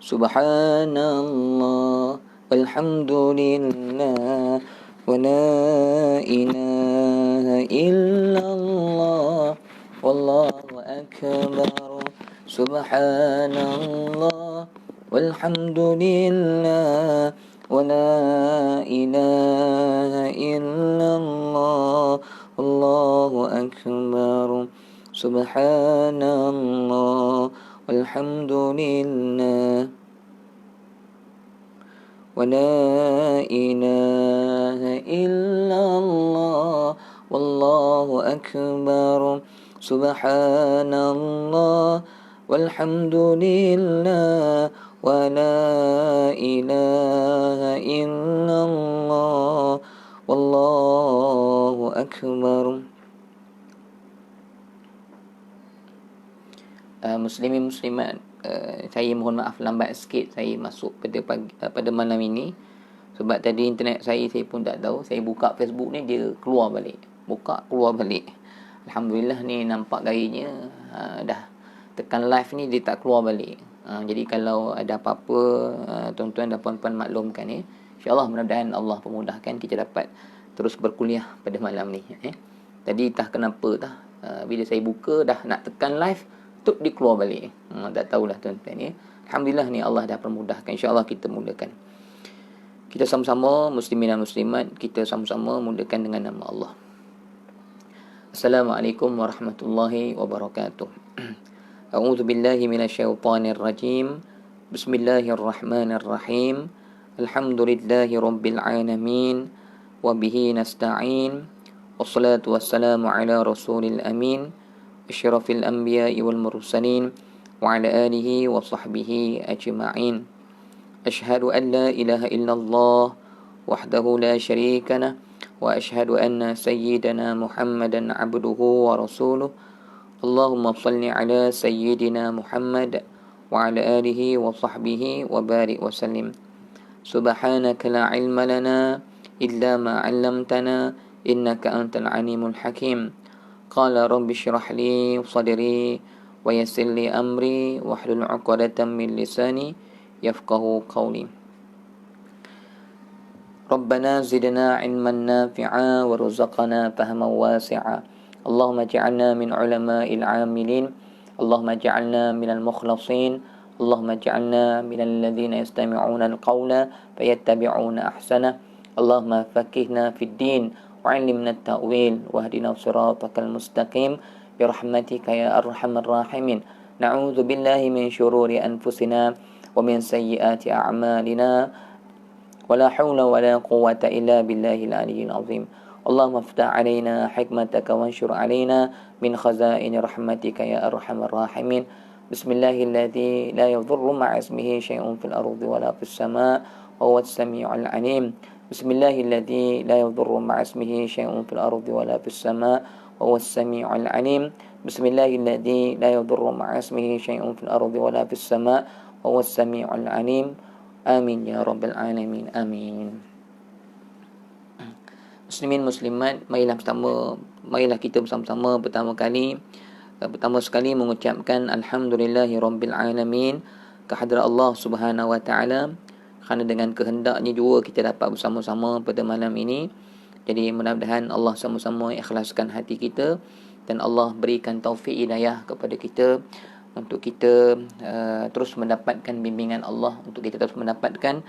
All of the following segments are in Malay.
Subhanallah, walhamdulillah, wa la ilaha illallah, wallahu akbar. Subhanallah, walhamdulillah, wa la ilaha illallah, wallahu akbar. Subhanallah, walhamdulillah, wa la ilaha illallah, wallahu akbar. Subhanallah, walhamdulillah, wa la ilaha illallah, wallahu akbar. Muslimin muslimat, saya mohon maaf lambat sikit saya masuk pada malam ini. Sebab tadi internet saya pun tak tahu. Saya buka Facebook ni dia keluar balik. Keluar balik. Alhamdulillah ni nampak gayanya dah tekan live ni dia tak keluar balik. Jadi kalau ada apa-apa, tuan-tuan dan puan-puan maklumkan ya. InsyaAllah mudah-mudahan Allah pemudahkan kita dapat terus berkuliah pada malam ni. Tadi entah kenapa bila saya buka dah nak tekan live dia keluar balik. Tak tahulah tuan-tuan ya. Alhamdulillah ni Allah dah permudahkan. InsyaAllah kita mudahkan. Kita sama-sama muslimin dan muslimat, kita sama-sama mudahkan dengan nama Allah. Assalamualaikum warahmatullahi wabarakatuh. A'udzu billahi minasyaitonir rajim. Bismillahirrahmanirrahim. Alhamdulillahi rabbil alamin wa bihi nasta'in. Wassalatu wassalamu ala rasulil amin. Asyrafil anbiya'i wal mursalin wa ala alihi wa sahbihi ajma'in. Ashhadu an la ilaha illallah wahdahu la syarika lah wa ashhadu anna sayyidana Muhammadan abduhu wa rasuluh. Allahumma salli ala sayyidina Muhammad wa ala alihi wa sahbihi wa barik wa sallim. Subhanaka la ilma lana illa ma 'allamtana innaka antal alimul hakim. Qala rabbi shrah li sadri wa yassir li amri wahlul 'uqdatam min lisani yafqahu qawli. Rabbana zidna 'ilman nafi'a warzuqna fahman wasi'a. Allahumma ij'alna min ulama'il 'amilin. Allahumma ij'alna minal mukhlasin. Allahumma ij'alna minal ladzina yastami'una al-qawla fayattabi'una ahsana. Allahumma faqihna fid din وعلمنا التأويل واهدنا صراطك المستقيم برحمتك يا أرحم الراحمين. نعوذ بالله من شرور أنفسنا ومن سيئات أعمالنا ولا حول ولا قوة إلا بالله العلي العظيم. اللهم افتح علينا حكمتك وانشر علينا من خزائن رحمتك يا أرحم الراحمين. بسم الله الذي لا يضر مع اسمه شيء في الأرض ولا في السماء وهو السميع العليم. بسم الله الذي لا يضر مع اسمه شيء في الأرض ولا في السماء وهو السميع العليم. بسم الله الذي لا يضر مع اسمه شيء في الأرض ولا في السماء وهو السميع العليم. آمين يا رب العالمين. آمين. Muslimin muslimat, marilah kita bersama-sama pertama sekali mengucapkan alhamdulillahi rabbil alamin kehadrat Allah Subhanahu wa taala. Kerana dengan kehendaknya juga kita dapat bersama-sama pada malam ini. Jadi mudah-mudahan Allah sama-sama ikhlaskan hati kita dan Allah berikan taufik hidayah kepada kita untuk kita terus mendapatkan bimbingan Allah, untuk kita terus mendapatkan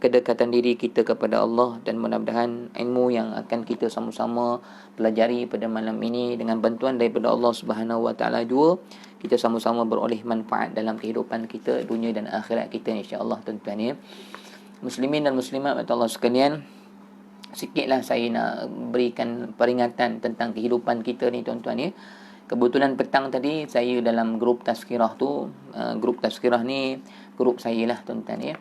kedekatan diri kita kepada Allah, dan mudah-mudahan ilmu yang akan kita sama-sama pelajari pada malam ini dengan bantuan daripada Allah Subhanahu wa taala juga kita sama-sama beroleh manfaat dalam kehidupan kita dunia dan akhirat kita insya-Allah tuan-tuan ya. Muslimin dan muslimat Allah sekalian, sikitlah saya nak berikan peringatan tentang kehidupan kita ni tuan-tuan ya. Kebetulan petang tadi saya dalam grup tazkirah tu, grup tazkirah ni grup saya lah tuan-tuan ya.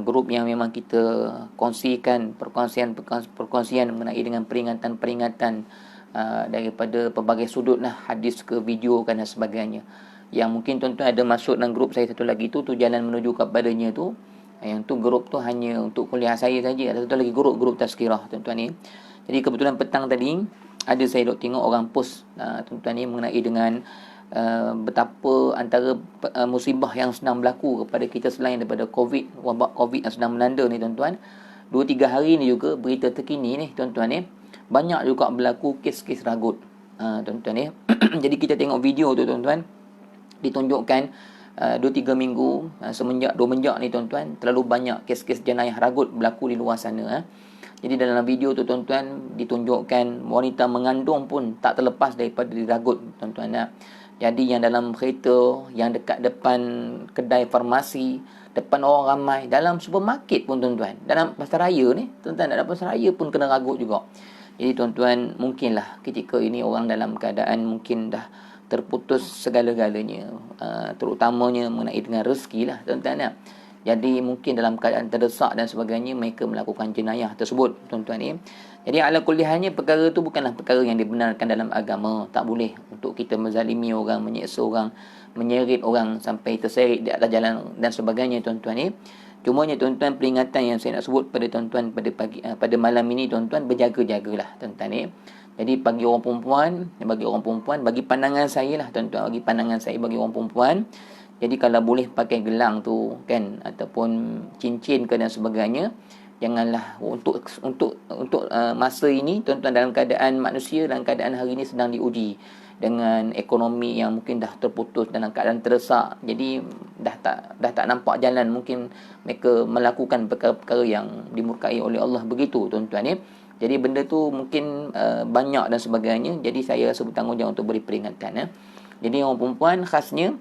Grup yang memang kita kongsikan perkongsian mengenai dengan peringatan-peringatan daripada pelbagai sudut lah, hadis ke video kan dan sebagainya. Yang mungkin tuan-tuan ada masuk dalam grup saya satu lagi tu jalan menuju kepadanya tu. Yang tu grup tu hanya untuk kuliah saya saja. Ada satu lagi grup tazkirah tuan-tuan ni. Jadi kebetulan petang tadi ada saya dok tengok orang post tuan-tuan ni mengenai dengan betapa antara musibah yang sedang berlaku kepada kita selain daripada wabak COVID yang sedang melanda ni tuan-tuan. 2-3 hari ni juga berita terkini ni tuan-tuan ni, banyak juga berlaku kes-kes ragut. Tuan-tuan ni. Jadi kita tengok video tu tuan-tuan, ditunjukkan 2-3 minggu semenjak 2 menjak ni tuan-tuan, terlalu banyak kes-kes jenayah ragut berlaku di luar sana. Jadi dalam video tu tuan-tuan ditunjukkan wanita mengandung pun tak terlepas daripada diragut tuan-tuan. Jadi yang dalam kereta, yang dekat depan kedai farmasi, depan orang ramai, dalam supermarket pun tuan-tuan, dalam pasaraya ni tuan-tuan, dalam pasaraya pun kena ragut juga. Jadi tuan-tuan, mungkinlah ketika ini orang dalam keadaan mungkin dah terputus segala-galanya, terutamanya mengenai dengan rezeki lah tuan-tuan. Jadi mungkin dalam keadaan terdesak dan sebagainya, mereka melakukan jenayah tersebut tuan-tuan ni. Jadi ala kulihannya, perkara tu bukanlah perkara yang dibenarkan dalam agama. Tak boleh untuk kita menzalimi orang, menyeksa orang, menyeret orang sampai terseret di atas jalan dan sebagainya tuan-tuan ni. Cumanya tuan-tuan, peringatan yang saya nak sebut pada tuan-tuan pada malam ini tuan-tuan, berjaga-jagalah tuan-tuan ni. Jadi bagi orang perempuan, bagi pandangan saya lah tuan-tuan, bagi orang perempuan, jadi kalau boleh pakai gelang tu kan, ataupun cincin ke dan sebagainya, janganlah untuk masa ini tuan-tuan, dalam keadaan manusia dalam keadaan hari ini sedang diuji dengan ekonomi yang mungkin dah terputus, dalam keadaan terdesak. Jadi dah tak nampak jalan, mungkin mereka melakukan perkara-perkara yang dimurkai oleh Allah, begitu tuan-tuan ni. Jadi benda tu mungkin banyak dan sebagainya. Jadi saya rasa bertanggungjawab untuk beri peringatan. Jadi orang perempuan khasnya,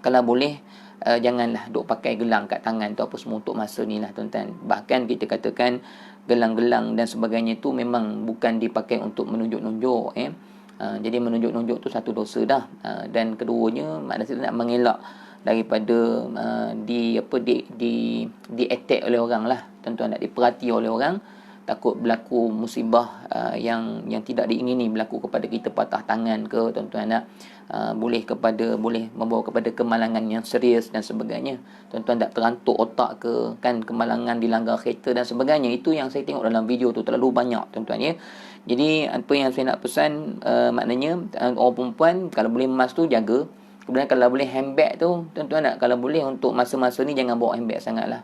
kalau boleh janganlah duk pakai gelang kat tangan tu apa semua untuk masa ni lah tuan-tuan. Bahkan kita katakan gelang-gelang dan sebagainya tu memang bukan dipakai untuk menunjuk-nunjuk. Jadi menunjuk-nunjuk tu satu dosa dah. Dan keduanya, maknanya nak mengelak daripada di attack oleh orang lah tuan-tuan, nak diperhati oleh orang, takut berlaku musibah yang tidak diingini berlaku kepada kita, patah tangan ke tuan-tuan, boleh membawa kepada kemalangan yang serius dan sebagainya. Tuan-tuan tak terantuk otak ke kan, kemalangan dilanggar kereta dan sebagainya. Itu yang saya tengok dalam video tu terlalu banyak tuan-tuan ya. Jadi apa yang saya nak pesan, maknanya orang perempuan kalau boleh emas tu jaga. Kemudian kalau boleh handbag tu tuan-tuan, kalau boleh untuk masa-masa ni jangan bawa handbag sangatlah.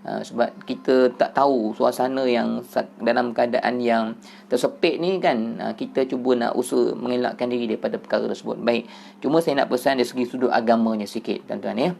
Sebab kita tak tahu suasana yang dalam keadaan yang tersepit ni kan, kita cuba nak usaha mengelakkan diri daripada perkara tersebut. Baik, cuma saya nak pesan dari segi sudut agamanya sikit tuan-tuan ya.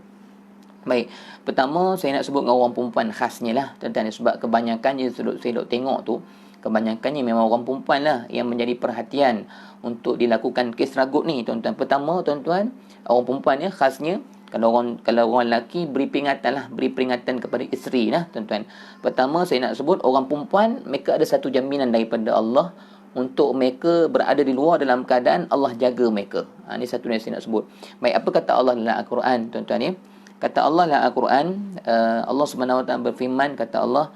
Baik, pertama saya nak sebut dengan orang perempuan khasnya lah tuan-tuan, sebab kebanyakannya saya duk tengok tu, kebanyakannya memang orang perempuan lah yang menjadi perhatian untuk dilakukan kes ragut ni tuan-tuan. Pertama tuan-tuan, orang perempuan ya khasnya, kalau orang lelaki beri peringatan kepada isteri lah tuan-tuan. Pertama saya nak sebut, orang perempuan mereka ada satu jaminan daripada Allah untuk mereka berada di luar dalam keadaan Allah jaga mereka. Ini satu yang saya nak sebut. Baik, apa kata Allah dalam Al-Quran tuan-tuan ya? Kata Allah dalam Al-Quran, Allah Subhanahu Wa Taala berfirman, kata Allah,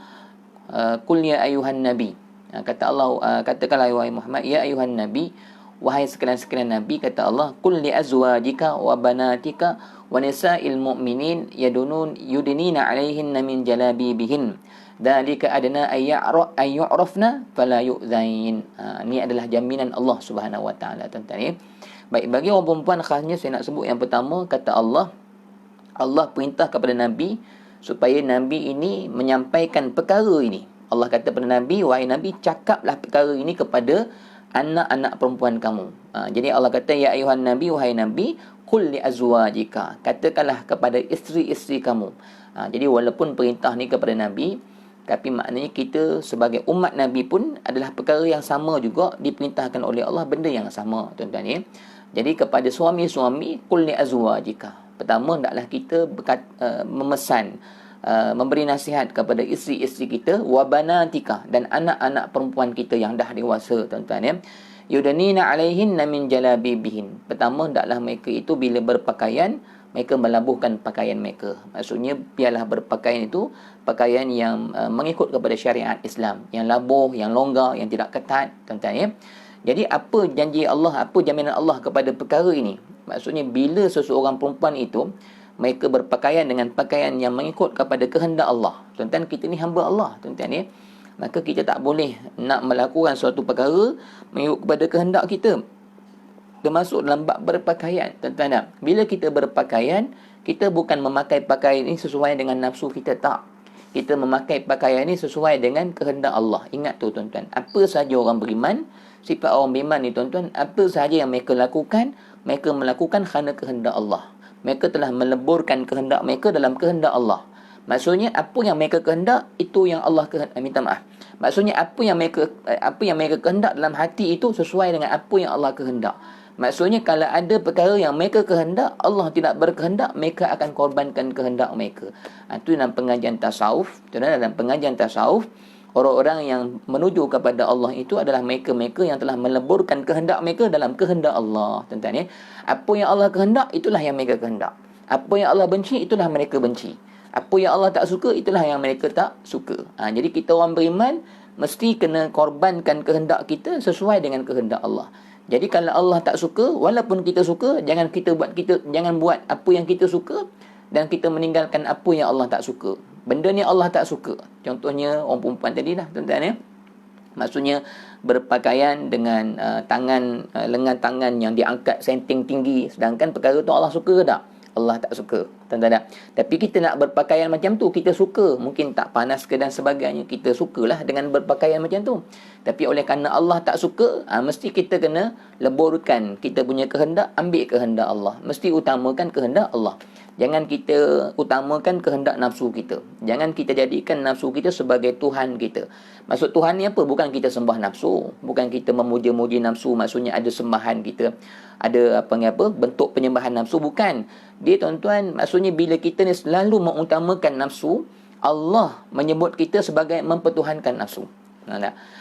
Qul ya ayuhan nabi. Kata Allah, katakanlah wahai Muhammad, ya ayuhan nabi, wahai sekalian-sekalian nabi, kata Allah, Qul li azwajika wa banatika wa nisa'il mu'minin yudnina 'alaihinna min jalabibihin dzalika adna ay yu'rafna fala yu'zain. Ini adalah jaminan Allah Subhanahu Wa Taala tuan-tuan ya. Baik, bagi orang perempuan khasnya saya nak sebut yang pertama, kata Allah perintah kepada Nabi supaya Nabi ini menyampaikan perkara ini. Allah kata kepada Nabi, wahai Nabi, cakaplah perkara ini kepada anak-anak perempuan kamu. Jadi Allah kata, ya ayuhan Nabi, wahai Nabi, qul li azwajika, katakanlah kepada isteri-isteri kamu. Jadi walaupun perintah ni kepada Nabi, tapi maknanya kita sebagai umat Nabi pun adalah perkara yang sama juga, diperintahkan oleh Allah benda yang sama tuan-tuan ya. Jadi kepada suami-suami, qul li azwajika. Pertama, hendaklah kita memesan, memberi nasihat kepada isteri-isteri kita, wa banatika, dan anak-anak perempuan kita yang dah dewasa tuan-tuan ya. Yudanina 'alaihinna min jalabibihin. Pertama, hendaklah mereka itu bila berpakaian, mereka melabuhkan pakaian mereka. Maksudnya biarlah berpakaian itu pakaian yang mengikut kepada syariat Islam, yang labuh, yang longgar, yang tidak ketat tuan-tuan ya. Jadi apa janji Allah, apa jaminan Allah kepada perkara ini? Maksudnya bila seseorang perempuan itu mereka berpakaian dengan pakaian yang mengikut kepada kehendak Allah. Tuan-tuan, kita ni hamba Allah tuan-tuan ya. Maka kita tak boleh nak melakukan suatu perkara mengikut kepada kehendak kita. termasuk dalam bab berpakaian, tuan-tuan. Bila kita berpakaian, kita bukan memakai pakaian ini sesuai dengan nafsu kita, tak. Kita memakai pakaian ini sesuai dengan kehendak Allah. Ingat tu, tuan-tuan. Apa sahaja orang beriman, sifat orang beriman ni, tuan-tuan, apa sahaja yang mereka lakukan, mereka melakukan kerana kehendak Allah. Mereka telah meleburkan kehendak mereka dalam kehendak Allah. Maksudnya apa yang mereka kehendak, itu yang Allah minta maaf. Maksudnya apa yang mereka kehendak dalam hati itu sesuai dengan apa yang Allah kehendak. Maksudnya kalau ada perkara yang mereka kehendak, Allah tidak berkehendak, mereka akan korbankan kehendak mereka. Itu dalam pengajian tasawuf. Dalam pengajian tasawuf, orang-orang yang menuju kepada Allah itu adalah mereka-mereka yang telah meleburkan kehendak mereka dalam kehendak Allah. Tuan-tuan, ya. Apa yang Allah kehendak, itulah yang mereka kehendak. Apa yang Allah benci, itulah mereka benci. Apa yang Allah tak suka, itulah yang mereka tak suka. Jadi kita orang beriman mesti kena korbankan kehendak kita sesuai dengan kehendak Allah. Jadi kalau Allah tak suka, walaupun kita suka, jangan buat apa yang kita suka dan kita meninggalkan apa yang Allah tak suka. Benda ni Allah tak suka. Contohnya orang perempuan tadi lah, tuan-tuan, ya. Maksudnya berpakaian dengan lengan tangan yang diangkat senting tinggi, sedangkan perkara tu Allah suka ke tak? Allah tak suka. Tuan-tuan, tapi kita nak berpakaian macam tu, kita suka. Mungkin tak panas ke dan sebagainya, kita sukalah dengan berpakaian macam tu. Tapi oleh kerana Allah tak suka, mesti kita kena leburkan kita punya kehendak, ambil kehendak Allah. Mesti utamakan kehendak Allah. Jangan kita utamakan kehendak nafsu kita. Jangan kita jadikan nafsu kita sebagai Tuhan kita. Maksud Tuhan ni apa? Bukan kita sembah nafsu. Bukan kita memuja-muji nafsu. Maksudnya ada sembahan kita. Ada bentuk penyembahan nafsu. Bukan. Dia, tuan-tuan, maksudnya bila kita ni selalu mengutamakan nafsu, Allah menyebut kita sebagai mempertuhankan nafsu.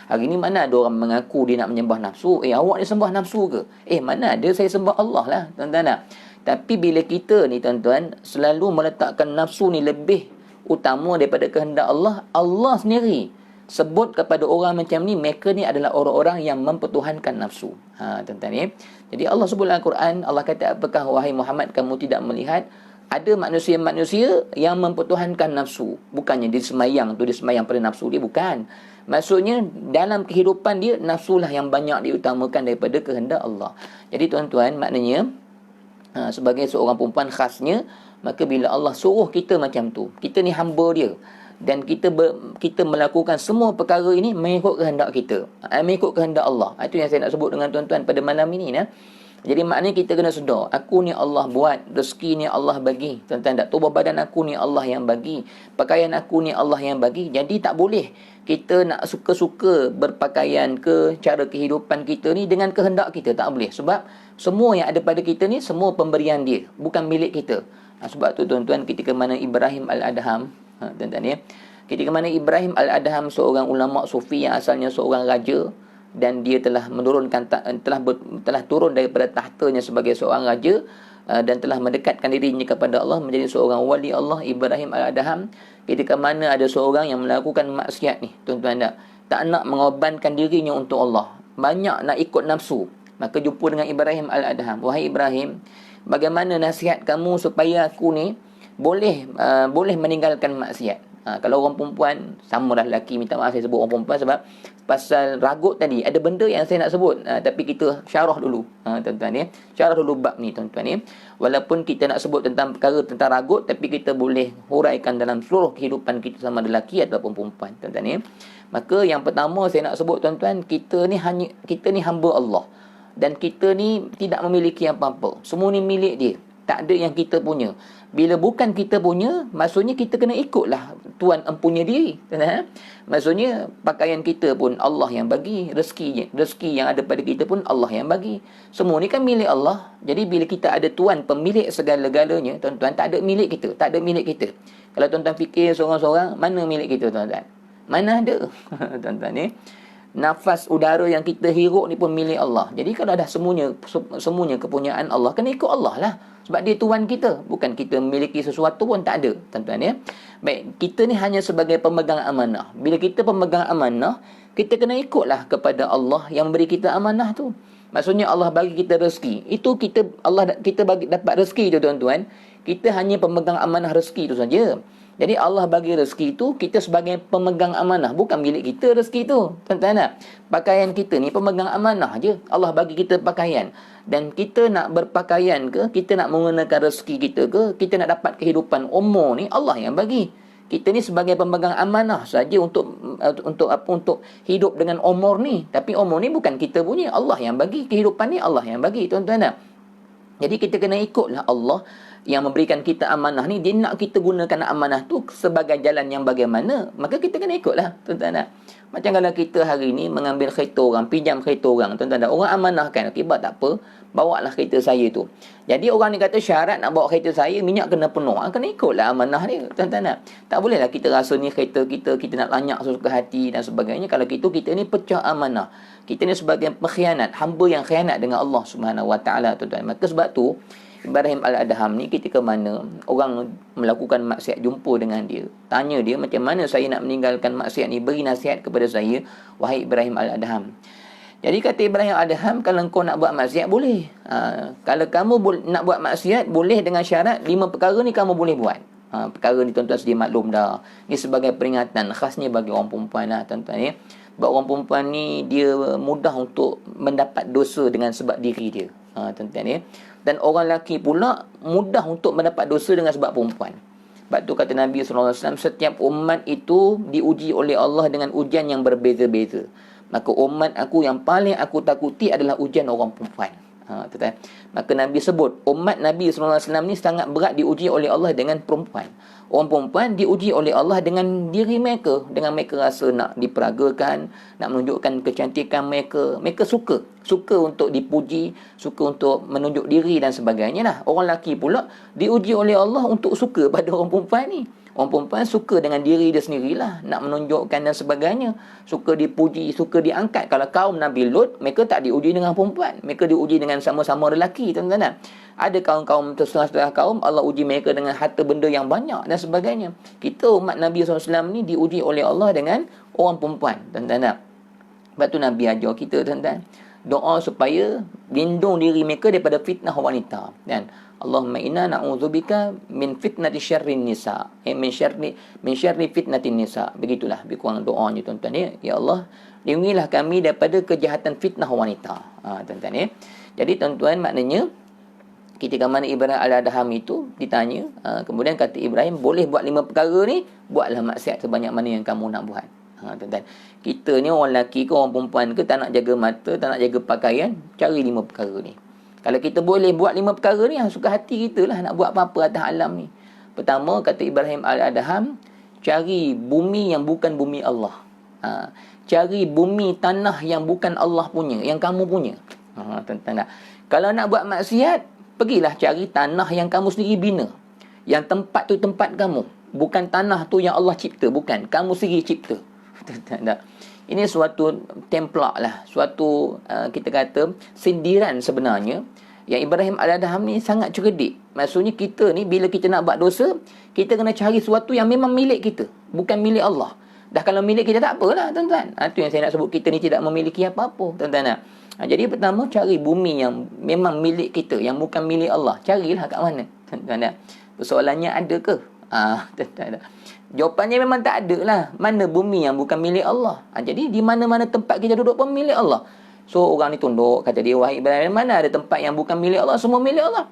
Hari ni mana ada orang mengaku dia nak menyembah nafsu? Awak ni sembah nafsu ke? Mana ada, saya sembah Allah lah, tuan-tuan. Tapi bila kita ni, tuan-tuan, selalu meletakkan nafsu ni lebih utama daripada kehendak Allah, Allah sendiri sebut kepada orang macam ni, mereka ni adalah orang-orang yang mempertuhankan nafsu. Tuan-tuan, ya. Jadi Allah sebut dalam Quran, Allah kata, apakah wahai Muhammad kamu tidak melihat ada manusia-manusia yang mempertuhankan nafsu? Bukannya dia semayang pada nafsu dia, bukan. Maksudnya dalam kehidupan dia, nafsulah yang banyak diutamakan daripada kehendak Allah. Jadi, tuan-tuan, maknanya sebagai seorang perempuan khasnya, maka bila Allah suruh kita macam tu, kita ni hamba dia, dan kita melakukan semua perkara ini mengikut kehendak kita, mengikut kehendak Allah. Itu yang saya nak sebut dengan tuan-tuan pada malam ini, ya. Jadi maknanya kita kena sedar, aku ni Allah buat, rezeki ni Allah bagi, tuan-tuan, tak, tubuh badan aku ni Allah yang bagi, pakaian aku ni Allah yang bagi. Jadi tak boleh kita nak suka-suka berpakaian ke, cara kehidupan kita ni dengan kehendak kita, tak boleh. Sebab semua yang ada pada kita ni semua pemberian dia, bukan milik kita. Sebab tu, tuan-tuan, ketika mana Ibrahim Al-Adham, tuan-tuan, ya, ketika mana Ibrahim Al-Adham seorang ulama sufi yang asalnya seorang raja, dan dia telah turun daripada tahtanya sebagai seorang raja, dan telah mendekatkan dirinya kepada Allah, menjadi seorang wali Allah, Ibrahim Al-Adham. Ketika mana ada seorang yang melakukan maksiat ni, tuan-tuan, tak nak mengorbankan dirinya untuk Allah, banyak nak ikut nafsu, maka jumpa dengan Ibrahim Al-Adham. Wahai Ibrahim, bagaimana nasihat kamu supaya aku ni boleh meninggalkan maksiat? Kalau orang perempuan, sama dah lelaki, minta maaf saya sebut orang perempuan sebab pasal ragut tadi, ada benda yang saya nak sebut, tapi kita syarah dulu, tuan-tuan, ya. Syarah dulu bab ni, tuan-tuan, ya. Walaupun kita nak sebut tentang perkara tentang ragut, tapi kita boleh huraikan dalam seluruh kehidupan kita sama lelaki ataupun perempuan, tuan-tuan, ya. Maka yang pertama saya nak sebut, tuan-tuan, kita ni hamba Allah, dan kita ni tidak memiliki apa-apa. Semua ni milik dia, tak ada yang kita punya. Bila bukan kita punya, maksudnya kita kena ikutlah Tuhan empunya diri. Maksudnya pakaian kita pun Allah yang bagi, rezeki yang ada pada kita pun Allah yang bagi. Semua ni kan milik Allah. Jadi bila kita ada Tuhan pemilik segala-galanya, tuan-tuan, tak ada milik kita, tak ada milik kita. Kalau tuan-tuan fikir seorang-seorang, mana milik kita, tuan-tuan? Mana ada? Tuan-tuan, ni nafas udara yang kita hirup ni pun milik Allah. Jadi kalau dah semuanya kepunyaan Allah, kena ikut Allah lah. Sebab dia Tuhan kita. Bukan kita memiliki sesuatu pun, tak ada, tuan-tuan, ya. Baik, kita ni hanya sebagai pemegang amanah. Bila kita pemegang amanah, kita kena ikutlah kepada Allah yang beri kita amanah tu. Maksudnya Allah bagi kita rezeki. Itu kita bagi dapat rezeki tu, tuan-tuan. Kita hanya pemegang amanah rezeki tu saja. Jadi Allah bagi rezeki tu, kita sebagai pemegang amanah, bukan milik kita rezeki tu. Tuan-tuan, pakaian kita ni pemegang amanah je. Allah bagi kita pakaian. Dan kita nak berpakaian ke, kita nak menggunakan rezeki kita ke, kita nak dapat kehidupan umur ni, Allah yang bagi. Kita ni sebagai pemegang amanah saja untuk hidup dengan umur ni. Tapi umur ni bukan kita punya, Allah yang bagi. Kehidupan ni Allah yang bagi, tuan-tuan. Jadi kita kena ikutlah Allah yang memberikan kita amanah ni. Dia nak kita gunakan amanah tu sebagai jalan yang bagaimana, maka kita kena ikutlah, tuan-tuan. Macam kalau kita hari ni mengambil kereta orang, pinjam kereta orang, tuan-tuan, orang amanahkan, okey, tak apa, bawalah kereta saya tu. Jadi orang ni kata syarat nak bawa kereta saya, minyak kena penuh. Kena ikutlah amanah ni, tuan-tuan. Tak bolehlah kita rasa ni kereta kita nak lanyak sesuka hati dan sebagainya. Kalau kita ni pecah amanah. Kita ni sebagai pengkhianat, hamba yang khianat dengan Allah Subhanahu Wa Taala, tuan-tuan. Maka sebab tu Ibrahim Al-Adham ni, ketika mana orang melakukan maksiat, jumpa dengan dia, tanya dia, macam mana saya nak meninggalkan maksiat ni, beri nasihat kepada saya, wahai Ibrahim Al-Adham. Jadi kata Ibrahim Al-Adham, kalau kau nak buat maksiat, boleh. Kalau kamu nak buat maksiat, boleh dengan syarat 5 perkara ni kamu boleh buat. Perkara ni tuan-tuan sedia maklum dah. Ini sebagai peringatan khasnya bagi orang perempuan lah, tuan-tuan ya. Sebab orang perempuan ni dia mudah untuk mendapat dosa dengan sebab diri dia, tuan-tuan ya. Dan orang lelaki pula mudah untuk mendapat dosa dengan sebab perempuan. Sebab tu kata Nabi SAW, setiap umat itu diuji oleh Allah dengan ujian yang berbeza-beza. Maka umat aku yang paling aku takuti adalah ujian orang perempuan. Tuan-tuan. Maka Nabi sebut, umat Nabi SAW ni sangat berat diuji oleh Allah dengan perempuan. Orang perempuan diuji oleh Allah dengan diri mereka. Dengan mereka rasa nak diperagakan, nak menunjukkan kecantikan mereka. Mereka suka untuk dipuji, suka untuk menunjuk diri dan sebagainya lah. Orang lelaki pula diuji oleh Allah untuk suka pada orang perempuan ni. Orang perempuan suka dengan diri dia sendirilah, nak menunjukkan dan sebagainya. Suka dipuji, suka diangkat. Kalau kaum Nabi Lut, mereka tak diuji dengan perempuan. Mereka diuji dengan sama-sama lelaki, tuan-tuan. Ada kaum-kaum tersetengah-setengah kaum, Allah uji mereka dengan harta benda yang banyak dan sebagainya. Kita umat Nabi SAW ni diuji oleh Allah dengan orang perempuan, tuan-tuan. Sebab tu Nabi ajar kita, tuan-tuan, doa supaya lindung diri mereka daripada fitnah wanita. Dan Allahumma inna na'udzubika min fitnati syarrin nisa. Min syarri fitnatin nisa. Begitulah lebih kurang doanya, tuan-tuan ya. Ya Allah, lindungilah kami daripada kejahatan fitnah wanita. Tuan-tuan ya. Jadi tuan-tuan, maknanya ketika mana Ibrahim Al-Adham itu ditanya, kemudian kata Ibrahim, boleh buat 5 perkara ni, buatlah maksiat sebanyak mana yang kamu nak buat. Tuan-tuan, kita ni orang lelaki ke orang perempuan ke, tak nak jaga mata, tak nak jaga pakaian, cari 5 perkara ni. Kalau kita boleh buat 5 perkara ni, suka hati kita lah nak buat apa-apa atas alam ni. Pertama, kata Ibrahim Al-Adham, cari bumi yang bukan bumi Allah. Cari bumi tanah yang bukan Allah punya, yang kamu punya. Tuan-tuan, kalau nak buat maksiat, pergilah cari tanah yang kamu sendiri bina. Yang tempat tu tempat kamu. Bukan tanah tu yang Allah cipta. Bukan. Kamu sendiri cipta. Ini suatu templak lah. Suatu kita kata sindiran sebenarnya. Yang Ibrahim Al-Adham ni sangat cerdik. Maksudnya kita ni bila kita nak buat dosa, kita kena cari sesuatu yang memang milik kita. Bukan milik Allah. Dah kalau milik kita tak apalah, tuan-tuan. Itu yang saya nak sebut, kita ni tidak memiliki apa-apa, tuan-tuan. Jadi pertama, cari bumi yang memang milik kita, yang bukan milik Allah. Carilah kat mana, tuan-tuan. Persoalannya ada ke? Tuan-tuan. Jawapannya memang tak ada lah. Mana bumi yang bukan milik Allah? Jadi di mana-mana tempat kita duduk pun milik Allah. So orang ni tunduk, kata dia, wahai Ibrahim, mana ada tempat yang bukan milik Allah? Semua milik Allah.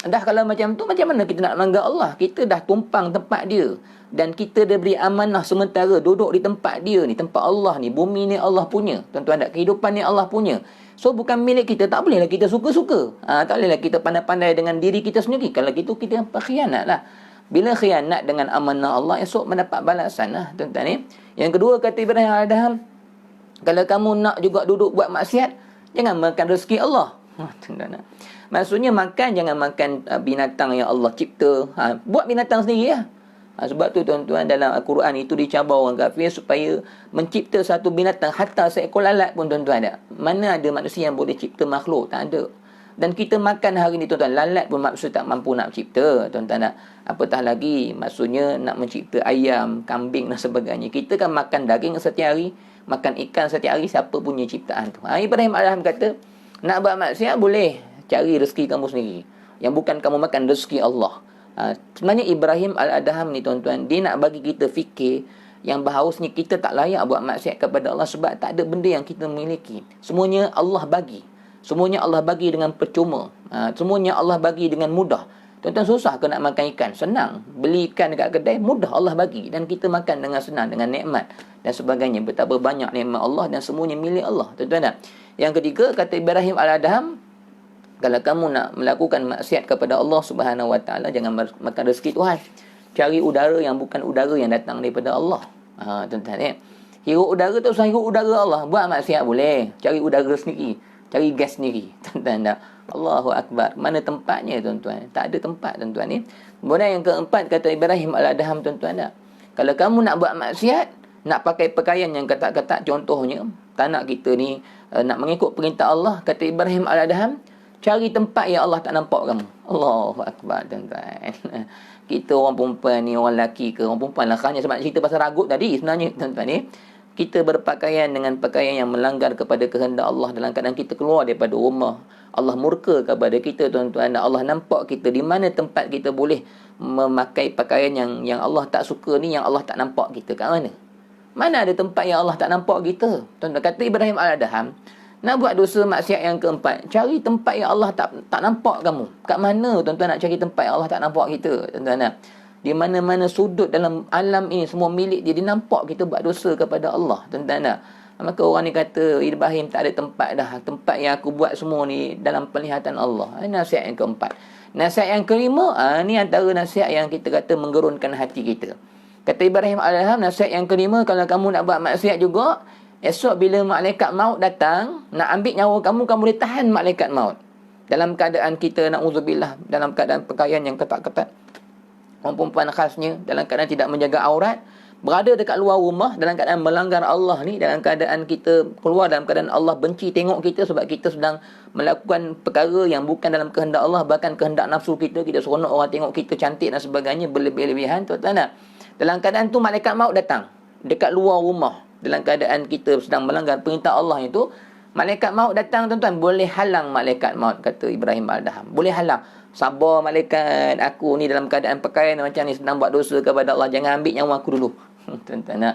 Dah kalau macam tu, macam mana kita nak melanggar Allah? Kita dah tumpang tempat dia. Dan kita dah beri amanah sementara duduk di tempat dia ni, tempat Allah ni. Bumi ni Allah punya. Tuan-tuan, kehidupan ni Allah punya. So bukan milik kita. Tak bolehlah kita suka-suka. Tak bolehlah kita pandai-pandai dengan diri kita sendiri. Kalau gitu kita khianat lah. Bila khianat dengan amanah Allah, esok mendapat balasan lah, tuan-tuan ni. Yang kedua, kata Ibrahim Al-Adham, kalau kamu nak juga duduk buat maksiat, jangan makan rezeki Allah. Tuan-tuan. Maksudnya makan, jangan makan binatang yang Allah cipta. Buat binatang sendiri lah. Sebab tu tuan-tuan, dalam Al-Quran itu dicabar orang kafir supaya mencipta satu binatang, hatta seekor lalat pun, tuan-tuan, ada. Mana ada manusia yang boleh cipta makhluk? Tak ada. Dan kita makan hari ni, tuan-tuan, lalat pun maksud tak mampu nak cipta, tuan-tuan. Apatah lagi maksudnya nak mencipta ayam, kambing dan sebagainya. Kita kan makan daging setiap hari, makan ikan setiap hari, siapa punya ciptaan tu? Ibrahim Al-Adham kata, nak buat maksiat boleh, cari rezeki kamu sendiri. Yang bukan kamu makan, rezeki Allah. Sebenarnya Ibrahim Al-Adham ni tuan-tuan, dia nak bagi kita fikir yang bahawasanya kita tak layak buat maksiat kepada Allah sebab tak ada benda yang kita miliki. Semuanya Allah bagi. Semuanya Allah bagi dengan percuma. Semuanya Allah bagi dengan mudah. Tuan-tuan, susah ke nak makan ikan? Senang. Beli ikan dekat kedai, mudah Allah bagi. Dan kita makan dengan senang, dengan nikmat dan sebagainya. Betapa banyak nikmat Allah dan semuanya milik Allah. Tuan-tuan, yang ketiga, kata Ibrahim Al-Adham, kalau kamu nak melakukan maksiat kepada Allah Subhanahu Wa Taala, jangan makan rezeki Tuhan. Cari udara yang bukan udara yang datang daripada Allah. Tuan-tuan, hirup udara tu usah hirup udara Allah. Buat maksiat boleh. Cari udara sendiri. Cari gas sendiri. Tuan-tuan, tak? Allahu Akbar. Mana tempatnya, tuan-tuan? Tak ada tempat, tuan-tuan ni. Kemudian yang keempat, kata Ibrahim Al-Adham, tuan-tuan, tak? Kalau kamu nak buat maksiat, nak pakai pakaian yang ketat-ketat, contohnya, tak nak kita ni nak mengikut perintah Allah, kata Ibrahim Al-Adham, cari tempat yang Allah tak nampak kamu. Allahu Akbar, tuan-tuan. Kita orang perempuan ni, orang lelaki ke, orang perempuan lah, hanya sebab cerita pasal ragut tadi sebenarnya, tuan-tuan ni. Kita berpakaian dengan pakaian yang melanggar kepada kehendak Allah dalam keadaan kita keluar daripada rumah. Allah murka kepada kita, tuan-tuan. Allah nampak kita di mana tempat kita boleh memakai pakaian yang Allah tak suka ni, yang Allah tak nampak kita. Kat mana? Mana ada tempat yang Allah tak nampak kita? Tuan-tuan, kata Ibrahim Al-Adham, nak buat dosa maksiat yang keempat, cari tempat yang Allah tak nampak kamu. Kat mana, tuan-tuan, nak cari tempat yang Allah tak nampak kita? Tuan-tuan, di mana-mana sudut dalam alam ini, semua milik dia, nampak kita buat dosa kepada Allah. Tuan-tuan, maka orang ni kata, Ibrahim, tak ada tempat dah. Tempat yang aku buat semua ni dalam penglihatan Allah. Nasihat yang keempat. Nasihat yang kelima, ni antara nasihat yang kita kata menggerunkan hati kita. Kata Ibrahim Al-Adham, nasihat yang kelima, kalau kamu nak buat maksiat juga, esok bila malaikat maut datang, nak ambil nyawa kamu, kamu boleh tahan malaikat maut. Dalam keadaan kita, na'udzubillah, dalam keadaan pakaian yang ketat-ketat. Orang perempuan khasnya, dalam keadaan tidak menjaga aurat, berada dekat luar rumah, dalam keadaan melanggar Allah ni, dalam keadaan kita keluar, dalam keadaan Allah benci tengok kita sebab kita sedang melakukan perkara yang bukan dalam kehendak Allah, bahkan kehendak nafsu kita, kita seronok orang tengok kita cantik dan sebagainya, berlebih-lebihan. Tuan-tuan, dalam keadaan tu malaikat maut datang dekat luar rumah, dalam keadaan kita sedang melanggar perintah Allah itu, malaikat maut datang, tuan-tuan, boleh halang malaikat maut, kata Ibrahim Al-Adham. Boleh halang. Sabar malaikat, aku ni dalam keadaan pakaian macam ni, sedang buat dosa kepada Allah, jangan ambil nyawa aku dulu. Tuan-tuan,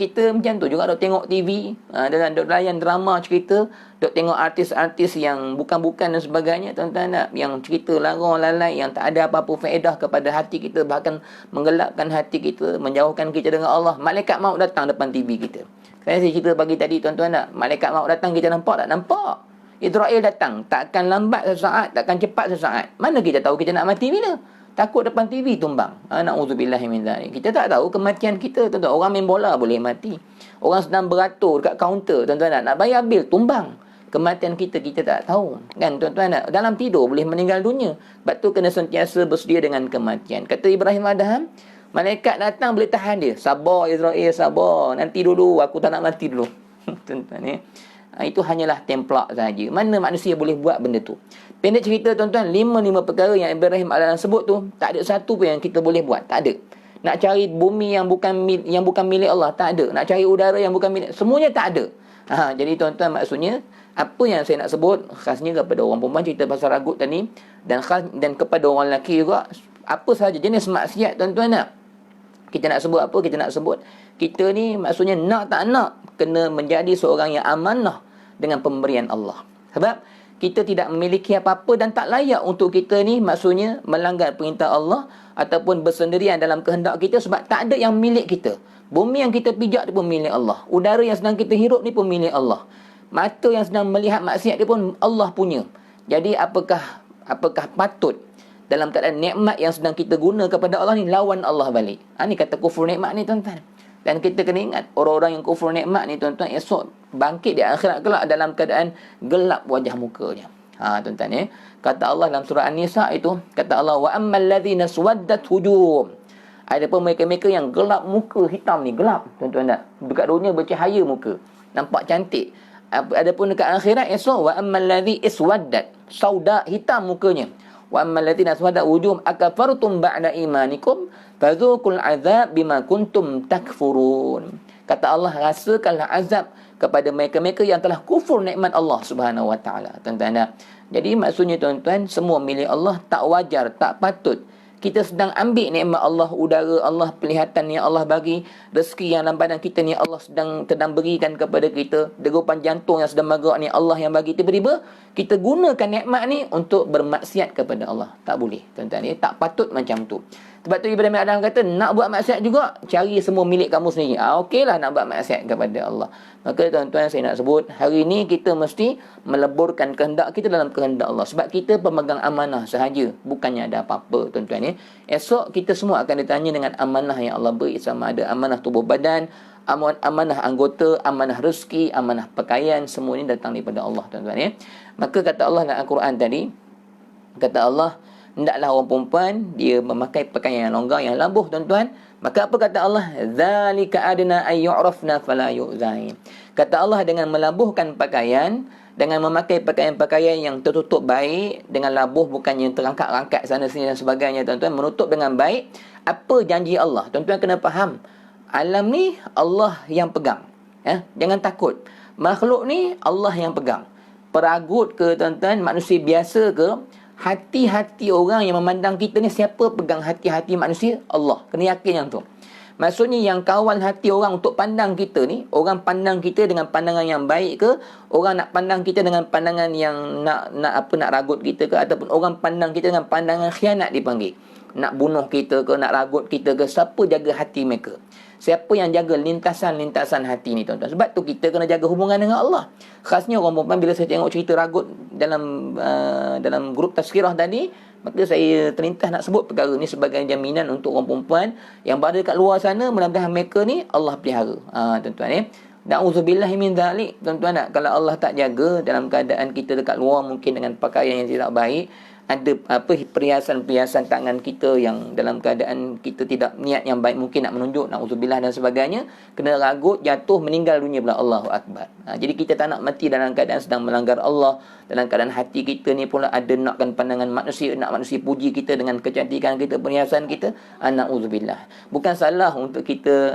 kita macam tu juga, duk tengok TV, dan duk layan drama cerita, duk tengok artis-artis yang bukan-bukan dan sebagainya, tuan-tuan, yang cerita larang lalai, yang tak ada apa-apa faedah kepada hati kita, bahkan menggelapkan hati kita, menjauhkan kita dengan Allah. Malaikat maut datang depan TV kita. Saya cerita pagi tadi, tuan-tuan, malaikat maut datang, kita nampak tak? Nampak. Israel datang, takkan lambat sesaat, takkan cepat sesaat. Mana kita tahu kita nak mati bila? Takut depan TV tumbang. Na'udzubillahi min dzalik. Kita tak tahu kematian kita, tuan-tuan. Orang main bola boleh mati. Orang sedang beratur dekat kaunter, tuan-tuan, nak bayar bil tumbang. Kematian kita tak tahu. Kan, tuan-tuan, dalam tidur boleh meninggal dunia. Sebab tu kena sentiasa bersedia dengan kematian. Kata Ibrahim Al-Adham, malaikat datang boleh tahan dia. Sabar Israel, sabar. Nanti dulu, aku tak nak mati dulu. Tuan-tuan, itu hanyalah templak saja. Mana manusia boleh buat benda tu? Pendek cerita, tuan-tuan, 5 perkara yang Ibrahim Al-Adham sebut tu, tak ada satu pun yang kita boleh buat. Tak ada. Nak cari bumi yang bukan milik Allah, tak ada. Nak cari udara yang bukan milik, semuanya tak ada. Jadi tuan-tuan, maksudnya apa yang saya nak sebut khasnya kepada orang perempuan, cerita pasal ragut tadi, dan kepada orang lelaki juga, apa sahaja jenis maksiat, tuan-tuan, kita nak sebut apa, kita nak sebut, kita ni maksudnya nak tak nak kena menjadi seorang yang amanah dengan pemberian Allah. Sebab kita tidak memiliki apa-apa dan tak layak untuk kita ni maksudnya melanggar perintah Allah ataupun bersendirian dalam kehendak kita, sebab tak ada yang milik kita. Bumi yang kita pijak ni pun milik Allah. Udara yang sedang kita hirup ni pun milik Allah. Mata yang sedang melihat maksiat dia pun Allah punya. Jadi apakah patut dalam keadaan nikmat yang sedang kita guna kepada Allah ni lawan Allah balik? Ni kata kufur nikmat ni, tuan-tuan. Dan kita kena ingat, orang-orang yang kufur nikmat ni, tuan-tuan, esok bangkit di akhirat kelak dalam keadaan gelap wajah mukanya. Tuan-tuan, kata Allah dalam surah An-Nisa itu, kata Allah, wa ammal ladzina suwaddat wujuhum. Ada pun mereka-mereka yang gelap muka, hitam ni, gelap, tuan-tuan, dekat dunia bercahaya muka, nampak cantik. Adapun dekat akhirat esok, wa ammal ladzi iswaddat, sauda, hitam mukanya. Wa ammal ladzina aswadat wujuhum akafartum ba'da imanikum fadzuqul azab bima kuntum takfurun. Kata Allah, rasakanlah azab kepada mereka-mereka yang telah kufur nikmat Allah Subhanahu wa taala. Tuan-tuan, jadi maksudnya, tuan-tuan, semua milik Allah, tak wajar, tak patut kita sedang ambil nikmat Allah, udara Allah, penglihatan yang Allah bagi, rezeki yang dalam badan kita ni Allah sedang berikan kepada kita, degupan jantung yang sedang bergerak ni Allah yang bagi. Tiba-tiba kita gunakan nikmat ni untuk bermaksiat kepada Allah. Tak boleh, tuan-tuan ni, tak patut macam tu. Sebab tu Ibrahim Adam kata, nak buat maksiat juga, cari semua milik kamu sendiri. Okeylah nak buat maksiat kepada Allah. Maka tuan-tuan, saya nak sebut, hari ini kita mesti meleburkan kehendak kita dalam kehendak Allah. Sebab kita pemegang amanah sahaja, bukannya ada apa-apa, tuan-tuan ya. Esok kita semua akan ditanya dengan amanah yang Allah beri, sama ada amanah tubuh badan, amanah anggota, amanah rezeki, amanah pakaian, semua ini datang daripada Allah, tuan-tuan ya. Maka kata Allah dalam Al-Quran tadi, kata Allah, hendaklah orang perempuan dia memakai pakaian yang longgar, yang lambuh, tuan-tuan. Maka apa kata Allah? Zalika adna ay yu'rafna fala yu'zain. Kata Allah, dengan melabuhkan pakaian, dengan memakai pakaian-pakaian yang tertutup baik, dengan labuh bukannya terangkat-rangkat sana sini dan sebagainya, tuan-tuan, menutup dengan baik. Apa janji Allah? Tuan-tuan kena faham, alam ni Allah yang pegang. Jangan takut. Makhluk ni Allah yang pegang. Peragut ke, tuan-tuan, manusia biasa ke, hati-hati orang yang memandang kita ni, siapa pegang hati-hati manusia? Allah. Kena yakin yang tu. Maksudnya yang kawal hati orang untuk pandang kita ni, orang pandang kita dengan pandangan yang baik ke, orang nak pandang kita dengan pandangan yang nak ragut kita ke, ataupun orang pandang kita dengan pandangan khianat dipanggil, nak bunuh kita ke, nak ragut kita ke, siapa jaga hati mereka? Siapa yang jaga lintasan-lintasan hati ni, tuan-tuan? Sebab tu kita kena jaga hubungan dengan Allah. Khasnya orang perempuan, bila saya tengok cerita ragut dalam grup tazkirah tadi, maka saya terlintas nak sebut perkara ni sebagai jaminan untuk orang perempuan yang berada kat luar sana. Mudah-mudahan mereka ni Allah pelihara. Tuan-tuan ya. Na'udzubillahi min dzalik. Tuan-tuan tak, kalau Allah tak jaga dalam keadaan kita dekat luar, mungkin dengan pakaian yang tidak baik, ada perhiasan-perhiasan tangan kita yang dalam keadaan kita tidak niat yang baik, mungkin nak menunjuk, na'udzubillah dan sebagainya, kena ragut, jatuh, meninggal dunia pula. Allahu Akbar. Jadi kita tak nak mati dalam keadaan sedang melanggar Allah, dalam keadaan hati kita ni pula ada nakkan pandangan manusia, nak manusia puji kita dengan kecantikan kita, perhiasan kita. Na'udzubillah. Bukan salah untuk kita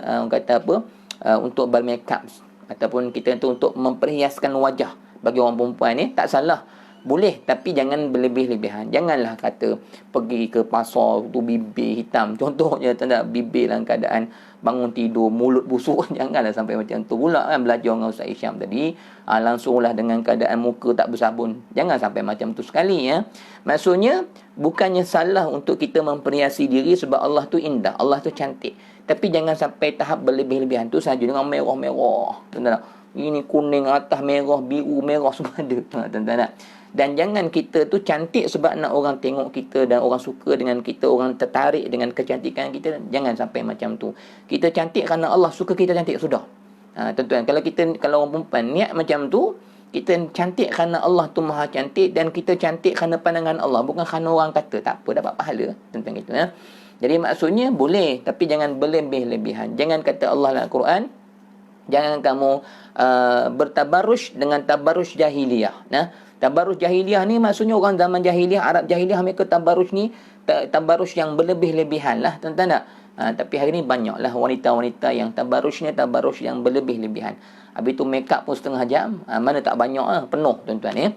untuk bermakeup, ataupun kita untuk memperhiaskan wajah bagi orang perempuan ni, tak salah. Boleh, tapi jangan berlebih-lebihan. Janganlah kata pergi ke pasar tu bibir hitam. Contohnya, tanda bibir dalam keadaan bangun tidur, mulut busuk. Janganlah sampai macam tu pula kan. Belajar dengan Ustaz Isyam tadi, langsunglah dengan keadaan muka tak bersabun. Jangan sampai macam tu sekali ya. Maksudnya, bukannya salah untuk kita memperhiasi diri sebab Allah tu indah, Allah tu cantik. Tapi jangan sampai tahap berlebih-lebihan tu saja dengan merah-merah. Tanda ini kuning atas merah, biru merah semua ada. Tanda. Dan jangan kita tu cantik sebab nak orang tengok kita dan orang suka dengan kita, orang tertarik dengan kecantikan kita. Jangan sampai macam tu. Kita cantik kerana Allah suka kita cantik, sudah. Tuan-tuan, kalau orang perempuan niat macam tu, kita cantik kerana Allah tu maha cantik, dan kita cantik kerana pandangan Allah, bukan kerana orang kata. Tak apa, dapat pahala. Tuan-tuan kita ya. Jadi maksudnya boleh, tapi jangan berlebih-lebihan. Jangan kata Allah dalam Al-Quran, jangan kamu bertabarruj dengan tabarruj jahiliyah. Tabarruj jahiliyah ni maksudnya orang zaman jahiliyah, Arab jahiliyah, mereka tabarruj ni tabarruj yang berlebih-lebihan lah, tuan-tuan tak? Tapi hari ni banyaklah wanita-wanita yang tabarrujnya tabarruj yang berlebih-lebihan. Habis tu make up pun setengah jam, mana tak banyak lah, penuh, tuan-tuan ya.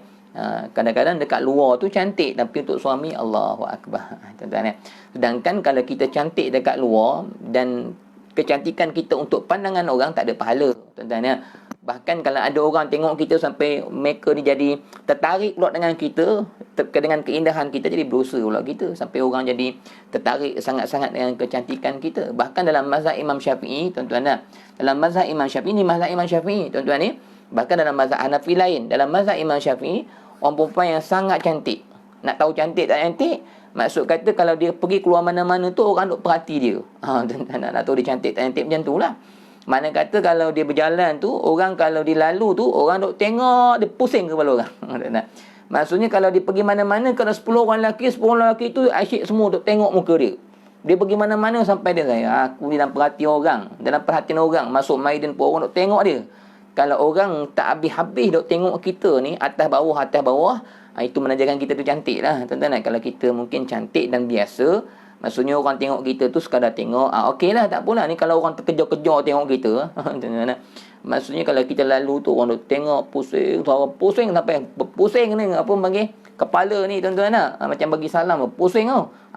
Kadang-kadang dekat luar tu cantik, tapi untuk suami Allahu Akbar, tuan-tuan ya. Sedangkan kalau kita cantik dekat luar dan kecantikan kita untuk pandangan orang, tak ada pahala, tuan-tuan ya. Bahkan kalau ada orang tengok kita sampai mereka ni jadi tertarik pula dengan kita, dengan keindahan kita, jadi berdosa pula kita. Sampai orang jadi tertarik sangat-sangat dengan kecantikan kita. Bahkan dalam mazhab Imam Syafi'i, tuan-tuan dah. Dalam mazhab Imam Syafi'i ni, mazhab Imam Syafi'i, tuan-tuan ni. Bahkan dalam mazhab Hanafi lain. Dalam mazhab Imam Syafi'i, orang perempuan yang sangat cantik. Nak tahu cantik tak cantik? Maksud kata kalau dia pergi keluar mana-mana tu, orang duk perhati dia. Tuan-tuan nak tahu dia cantik tak cantik, macam tu lah. Mana kata kalau dia berjalan tu, orang kalau dia lalu tu, orang duk tengok, dia pusing kepala orang. Maksudnya kalau dia pergi mana-mana, kalau 10 orang lelaki tu asyik semua duk tengok muka dia. Dia pergi mana-mana sampai dia saya, aku dalam perhatian orang, dalam perhatian orang, masuk Maiden pun orang duk tengok dia. Kalau orang tak habis-habis duk tengok kita ni, atas bawah, itu menandakan kita tu cantik lah. Tuan-tuan, kalau kita mungkin cantik dan biasa, maksudnya orang tengok kita tu sekadar tengok, okey lah, tak apalah. Ni kalau orang terkejar-kejar tengok kita, maksudnya kalau kita lalu tu, orang tu tengok pusing sampai pusing ni, apa panggil, kepala ni tuan-tuan macam bagi salam pusing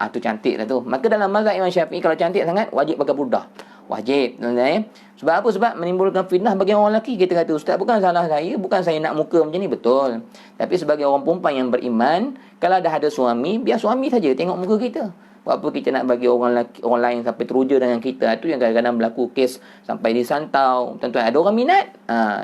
tu cantik dah tu. Maka dalam mazhab Imam Syafi'i kalau cantik sangat wajib pakai burdah. Wajib tuan-tuan. Sebab apa? Sebab menimbulkan fitnah bagi orang lelaki. Kita kata ustaz bukan salah saya, bukan saya nak muka macam ni, betul. Tapi sebagai orang perempuan yang beriman, kalau dah ada suami, biar suami saja tengok muka kita. Buat apa kita nak bagi orang lain sampai teruja dengan kita? Itu yang kadang-kadang berlaku kes sampai disantau. Tuan-tuan, ada orang minat,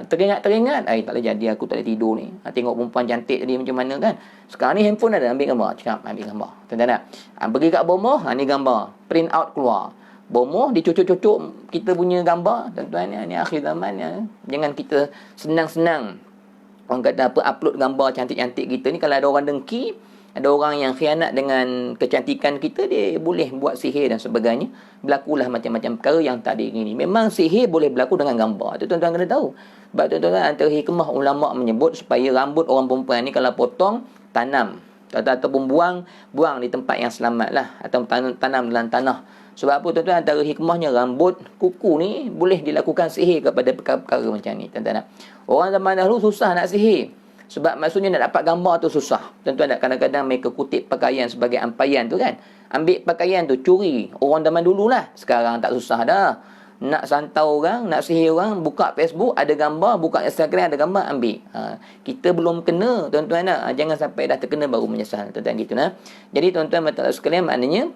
teringat, tak boleh jadi, aku tak boleh tidur ni. Tengok perempuan cantik tadi macam mana kan. Sekarang ni handphone ada, ambil gambar. Cakap, ambil gambar. Tuan-tuan tak? Pergi kat bomoh, ni gambar. Print out keluar. Bomoh, dicucuk-cucuk kita punya gambar. Tuan-tuan, ni akhir zaman. Jangan kita senang-senang. Orang kata apa, upload gambar cantik-cantik kita ni. Kalau ada orang dengki, ada orang yang khianat dengan kecantikan kita, dia boleh buat sihir dan sebagainya. Berlakulah macam-macam perkara yang tak diingini. Memang sihir boleh berlaku dengan gambar. Itu tuan-tuan kena tahu. Sebab tuan-tuan, antara hikmah ulama' menyebut supaya rambut orang perempuan ni kalau potong, tanam. Ataupun buang di tempat yang selamat lah. Atau tanam dalam tanah. Sebab apa tuan-tuan, antara hikmahnya rambut, kuku ni boleh dilakukan sihir kepada perkara-perkara macam ni. Tuan-tuan, orang zaman dahulu susah nak sihir. Sebab maksudnya nak dapat gambar tu susah. Tuan-tuan, kadang-kadang mereka kutip pakaian sebagai ampaian tu kan. Ambil pakaian tu, curi. Orang zaman dulu lah. Sekarang tak susah dah. Nak santau orang, nak sihir orang, buka Facebook, ada gambar, buka Instagram, ada gambar, ambil. Kita belum kena, tuan-tuan. Jangan sampai dah terkena baru menyesal. Tuan-tuan gitu. Jadi tuan-tuan, sekalian, maknanya,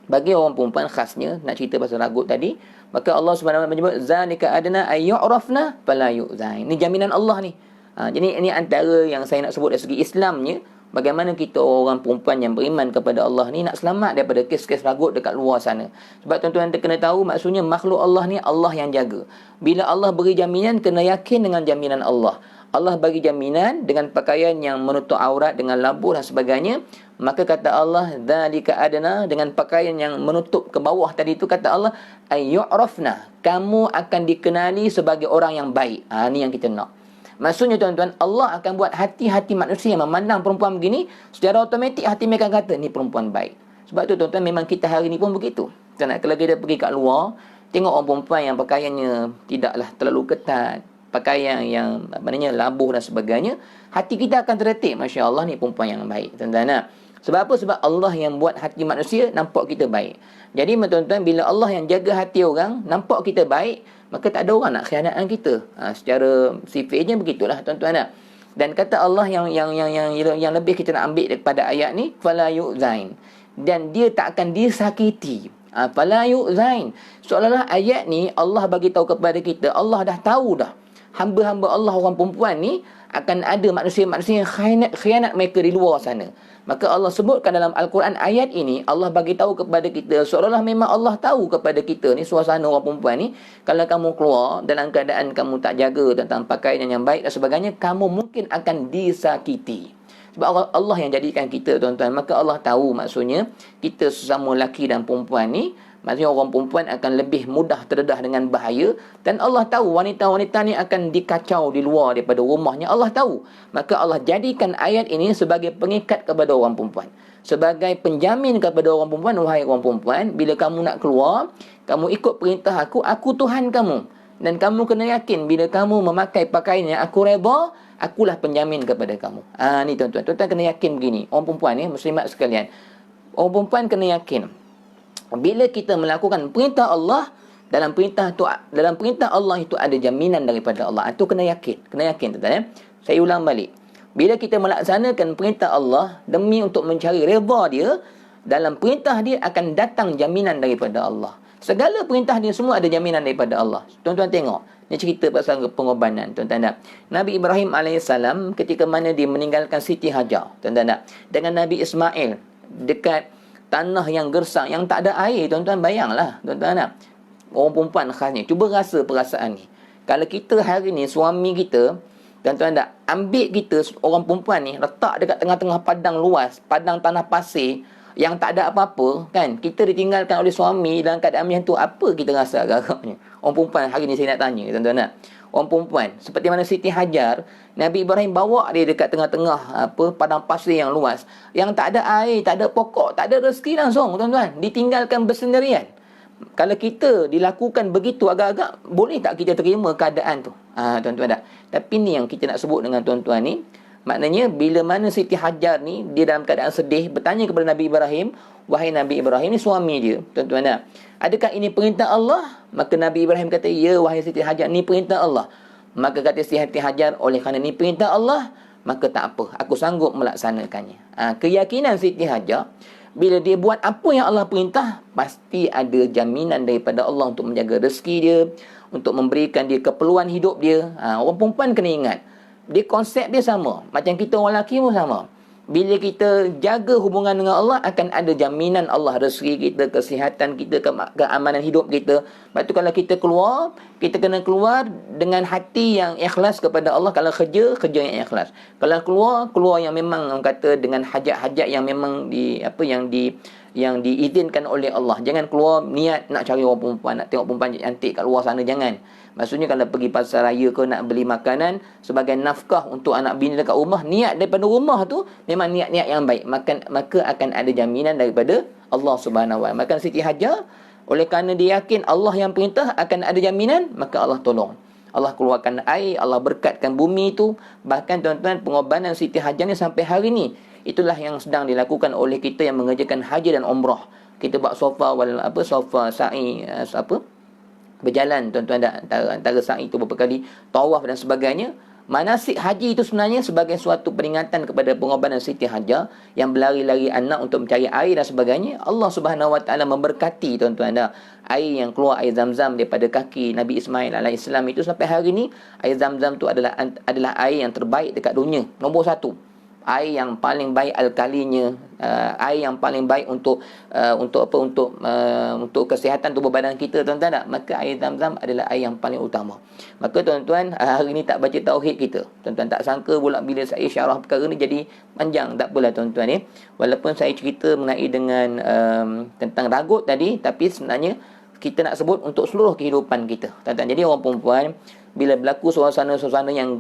bagi orang perempuan khasnya, nak cerita pasal ragut tadi, maka Allah Subhanahu Wa Taala menyebut, zalika adna ayyu'rafna fala yu'zain. Ini jaminan Allah ni. Jadi ini antara yang saya nak sebut dari segi Islamnya, bagaimana kita orang perempuan yang beriman kepada Allah ni nak selamat daripada kes-kes ragut dekat luar sana. Sebab tuan-tuan kena tahu, maksudnya makhluk Allah ni Allah yang jaga. Bila Allah beri jaminan, kena yakin dengan jaminan Allah. Allah bagi jaminan dengan pakaian yang menutup aurat, dengan labuh dan sebagainya. Maka kata Allah, dzalika adna, dengan pakaian yang menutup ke bawah tadi itu, kata Allah, ayyu'rafna, kamu akan dikenali sebagai orang yang baik. Ni yang kita nak. Maksudnya tuan-tuan, Allah akan buat hati-hati manusia yang memandang perempuan begini, secara automatik hati mereka kata, ni perempuan baik. Sebab tu tuan-tuan, memang kita hari ni pun begitu. Kalau kita pergi kat luar, tengok orang perempuan yang pakaiannya tidaklah terlalu ketat, pakaian yang labuh dan sebagainya, hati kita akan terdetik, Masya Allah, ni perempuan yang baik. Tuan-tuan, sebab apa? Sebab Allah yang buat hati manusia nampak kita baik. Jadi tuan-tuan, bila Allah yang jaga hati orang, nampak kita baik, maka tak ada orang nak khianatkan kita. Secara sifatnya begitulah tuan-tuan. Dan kata Allah yang lebih kita nak ambil daripada ayat ni, fala yu'zain, dan dia tak akan disakiti. Fala yu'zain. Seolah-olah ayat ni Allah bagi tahu kepada kita, Allah dah tahu dah hamba-hamba Allah orang perempuan ni akan ada manusia-manusia yang khianat mereka di luar sana. Maka Allah sebutkan dalam Al-Quran ayat ini, Allah bagi tahu kepada kita, seolah-olah memang Allah tahu kepada kita ni, suasana orang perempuan ni, kalau kamu keluar dalam keadaan kamu tak jaga tentang pakaian yang baik dan sebagainya, kamu mungkin akan disakiti. Sebab Allah yang jadikan kita, tuan-tuan. Maka Allah tahu, maksudnya kita sesama lelaki dan perempuan ni, maksudnya orang perempuan akan lebih mudah terdedah dengan bahaya. Dan Allah tahu wanita-wanita ni akan dikacau di luar daripada rumahnya. Allah tahu. Maka Allah jadikan ayat ini sebagai pengikat kepada orang perempuan. Sebagai penjamin kepada orang perempuan, wahai orang perempuan, bila kamu nak keluar, kamu ikut perintah aku Tuhan kamu. Dan kamu kena yakin, bila kamu memakai pakaian yang aku redha, akulah penjamin kepada kamu. Ni tuan-tuan. Tuan-tuan kena yakin begini. Orang perempuan ni, muslimat sekalian. Orang perempuan kena yakin, bila kita melakukan perintah Allah, dalam perintah Allah itu ada jaminan daripada Allah. Itu kena yakin tuan-tuan. Saya ulang balik. Bila kita melaksanakan perintah Allah demi untuk mencari redha dia, dalam perintah dia akan datang jaminan daripada Allah. Segala perintah dia semua ada jaminan daripada Allah. Tuan-tuan tengok, ni cerita pasal pengorbanan, tuan-tuan. Nabi Ibrahim AS ketika mana dia meninggalkan Siti Hajar, tuan-tuan, dengan Nabi Ismail dekat tanah yang gersang, yang tak ada air, tuan-tuan, bayanglah, tuan-tuan. Orang perempuan khasnya, cuba rasa perasaan ni. Kalau kita hari ni, suami kita, tuan-tuan, ambil kita, orang perempuan ni, letak dekat tengah-tengah padang luas, padang tanah pasir, yang tak ada apa-apa, kan? Kita ditinggalkan oleh suami dalam keadaan macam tu, apa kita rasa agaknya? Orang perempuan hari ni saya nak tanya, tuan-tuan. Orang perempuan, seperti mana Siti Hajar, Nabi Ibrahim bawa dia dekat tengah-tengah padang pasir yang luas, yang tak ada air, tak ada pokok, tak ada rezeki langsung, tuan-tuan. Ditinggalkan bersendirian. Kalau kita dilakukan begitu, agak-agak boleh tak kita terima keadaan tu? Tuan-tuan tak? Tapi ni yang kita nak sebut dengan tuan-tuan ni, Maknanya bila mana Siti Hajar ni dia dalam keadaan sedih bertanya kepada Nabi Ibrahim, wahai Nabi Ibrahim, ni suami dia, tuan-tuan dah. Adakah ini perintah Allah? Maka Nabi Ibrahim kata, ya wahai Siti Hajar, ni perintah Allah. Maka kata Siti Hajar, oleh kerana ni perintah Allah, maka tak apa, aku sanggup melaksanakannya. Keyakinan Siti Hajar, bila dia buat apa yang Allah perintah, pasti ada jaminan daripada Allah untuk menjaga rezeki dia, untuk memberikan dia keperluan hidup dia. Orang perempuan kena ingat, dia konsep dia sama. Macam kita orang lelaki pun sama. Bila kita jaga hubungan dengan Allah, akan ada jaminan Allah, rezeki kita, kesihatan kita, keamanan hidup kita. Lepas tu kalau kita keluar, kita kena keluar dengan hati yang ikhlas kepada Allah. Kalau kerja, kerja yang ikhlas. Kalau keluar yang memang orang kata dengan hajat-hajat yang memang yang diizinkan oleh Allah. Jangan keluar niat nak cari orang perempuan, nak tengok perempuan cantik kat luar sana, jangan. Maksudnya kalau pergi pasar raya ke nak beli makanan sebagai nafkah untuk anak bini dekat rumah, niat daripada rumah tu memang niat-niat yang baik, maka akan ada jaminan daripada Allah Subhanahu Wa Taala. Maka Siti Hajar, oleh kerana dia yakin Allah yang perintah, akan ada jaminan, maka Allah tolong. Allah keluarkan air, Allah berkatkan bumi itu. Bahkan tuan-tuan, pengorbanan Siti Hajar ni sampai hari ni, itulah yang sedang dilakukan oleh kita yang mengerjakan haji dan umrah. Kita buat sofa sa'i berjalan, tuan-tuan, antara sa'i itu beberapa kali, tawaf dan sebagainya. Manasik haji itu sebenarnya sebagai suatu peringatan kepada pengorbanan Siti Hajar yang berlari-lari anak untuk mencari air dan sebagainya. Allah Subhanahu Wa Taala memberkati, tuan-tuan dah. Air yang keluar, air Zam-Zam daripada kaki Nabi Ismail alaihissalam itu, sampai hari ni air Zam-Zam tu adalah air yang terbaik dekat dunia, nombor 1. Air yang paling baik alkalinya, air yang paling baik untuk kesihatan tubuh badan kita, tuan-tuan tak? Maka air Zam-Zam adalah air yang paling utama. Maka tuan-tuan, hari ni tak baca tauhid kita, tuan-tuan tak sangka pula bila saya syarah perkara ni jadi panjang. Tak apalah tuan-tuan ni. Walaupun saya cerita mengenai dengan tentang ragut tadi, tapi sebenarnya kita nak sebut untuk seluruh kehidupan kita, tuan-tuan. Jadi orang perempuan, bila berlaku suasana yang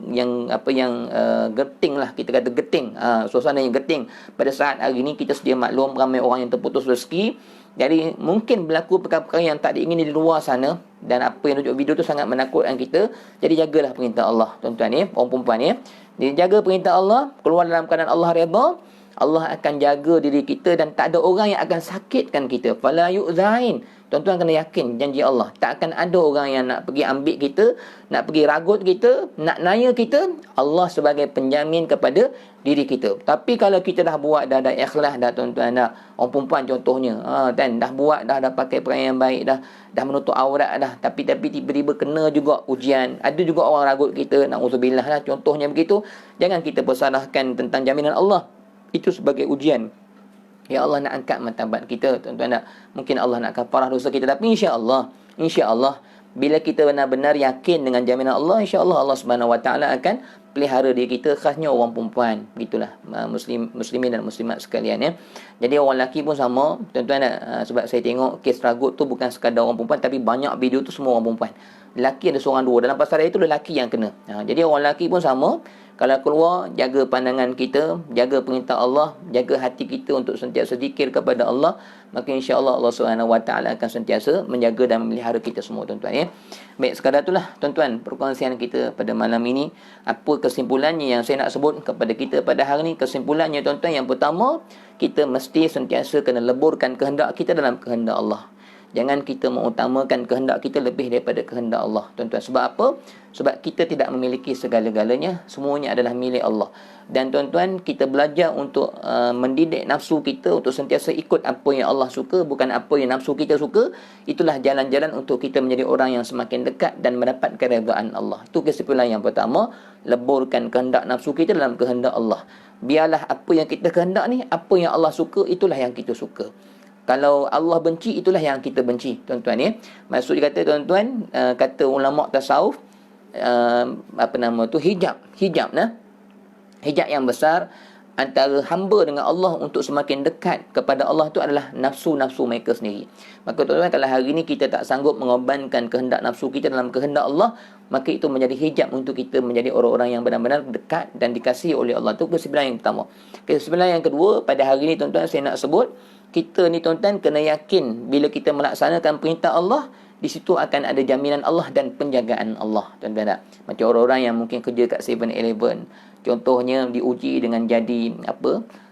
geting lah, kita kata geting, suasana yang geting pada saat hari ni, kita sedia maklum ramai orang yang terputus rezeki. Jadi mungkin berlaku perkara-perkara yang tak diingini di luar sana, dan apa yang tunjuk video tu sangat menakutkan kita. Jadi jagalah perintah Allah, tuan-tuan ni, orang perempuan ni. Jadi jaga perintah Allah, keluar dalam keadaan Allah redha, Allah akan jaga diri kita dan tak ada orang yang akan sakitkan kita. Fala yu'zain. Tuan-tuan kena yakin janji Allah. Tak akan ada orang yang nak pergi ambil kita, nak pergi ragut kita, nak naya kita. Allah sebagai penjamin kepada diri kita. Tapi kalau kita dah buat, dah ikhlas dah, tuan-tuan dah. Orang perempuan contohnya, kan, dah buat, dah pakai pakaian yang baik, dah menutup aurat dah. Tapi tiba-tiba kena juga ujian. Ada juga orang ragut kita, na'udzubillah lah, contohnya begitu. Jangan kita bersalahkan tentang jaminan Allah. Itu sebagai ujian. Ya Allah nak angkat martabat kita, tuan-tuan tak? Mungkin Allah nak kafarah dosa kita, tapi insya-Allah bila kita benar-benar yakin dengan jaminan Allah, insya-Allah Allah Subhanahu Wa Taala akan pelihara diri kita, khasnya orang perempuan. Begitulah muslimin dan muslimat sekalian ya. Jadi orang lelaki pun sama, tuan-tuan tak? Sebab saya tengok kes ragut tu bukan sekadar orang perempuan, tapi banyak video tu semua orang perempuan. Lelaki ada seorang dua, dalam pasal itu lelaki yang kena. Jadi orang lelaki pun sama. Kalau keluar, jaga pandangan kita, jaga perintah Allah, jaga hati kita untuk sentiasa zikir kepada Allah, maka insya-Allah Allah Subhanahu Wa Taala akan sentiasa menjaga dan memelihara kita semua, tuan-tuan ya. Baik, sekadar itulah tuan-tuan perkongsian kita pada malam ini. Apa kesimpulannya yang saya nak sebut kepada kita pada hari ini? Kesimpulannya, tuan-tuan, yang pertama, kita mesti sentiasa kena leburkan kehendak kita dalam kehendak Allah. Jangan kita mengutamakan kehendak kita lebih daripada kehendak Allah, tuan-tuan. Sebab apa? Sebab kita tidak memiliki segala-galanya, semuanya adalah milik Allah. Dan tuan-tuan, kita belajar untuk mendidik nafsu kita untuk sentiasa ikut apa yang Allah suka, bukan apa yang nafsu kita suka. Itulah jalan-jalan untuk kita menjadi orang yang semakin dekat dan mendapatkan keredaan Allah. Itu kesimpulan yang pertama, leburkan kehendak nafsu kita dalam kehendak Allah. Biarlah apa yang kita kehendak ni, apa yang Allah suka, itulah yang kita suka. Kalau Allah benci, itulah yang kita benci, tuan-tuan ya. Maksud dia kata, tuan-tuan, kata ulama tasawuf, hijab yang besar antara hamba dengan Allah untuk semakin dekat kepada Allah itu adalah nafsu-nafsu mereka sendiri. Maka tuan-tuan, kalau hari ini kita tak sanggup mengorbankan kehendak nafsu kita dalam kehendak Allah, maka itu menjadi hijab untuk kita menjadi orang-orang yang benar-benar dekat dan dikasihi oleh Allah. Itu kesimpulan yang pertama. Kesimpulan yang kedua, pada hari ini, tuan-tuan, saya nak sebut, kita ni, tuan-tuan, kena yakin bila kita melaksanakan perintah Allah, di situ akan ada jaminan Allah dan penjagaan Allah, tuan-tuan tak? Macam orang-orang yang mungkin kerja kat 7-Eleven, Contohnya diuji dengan jadi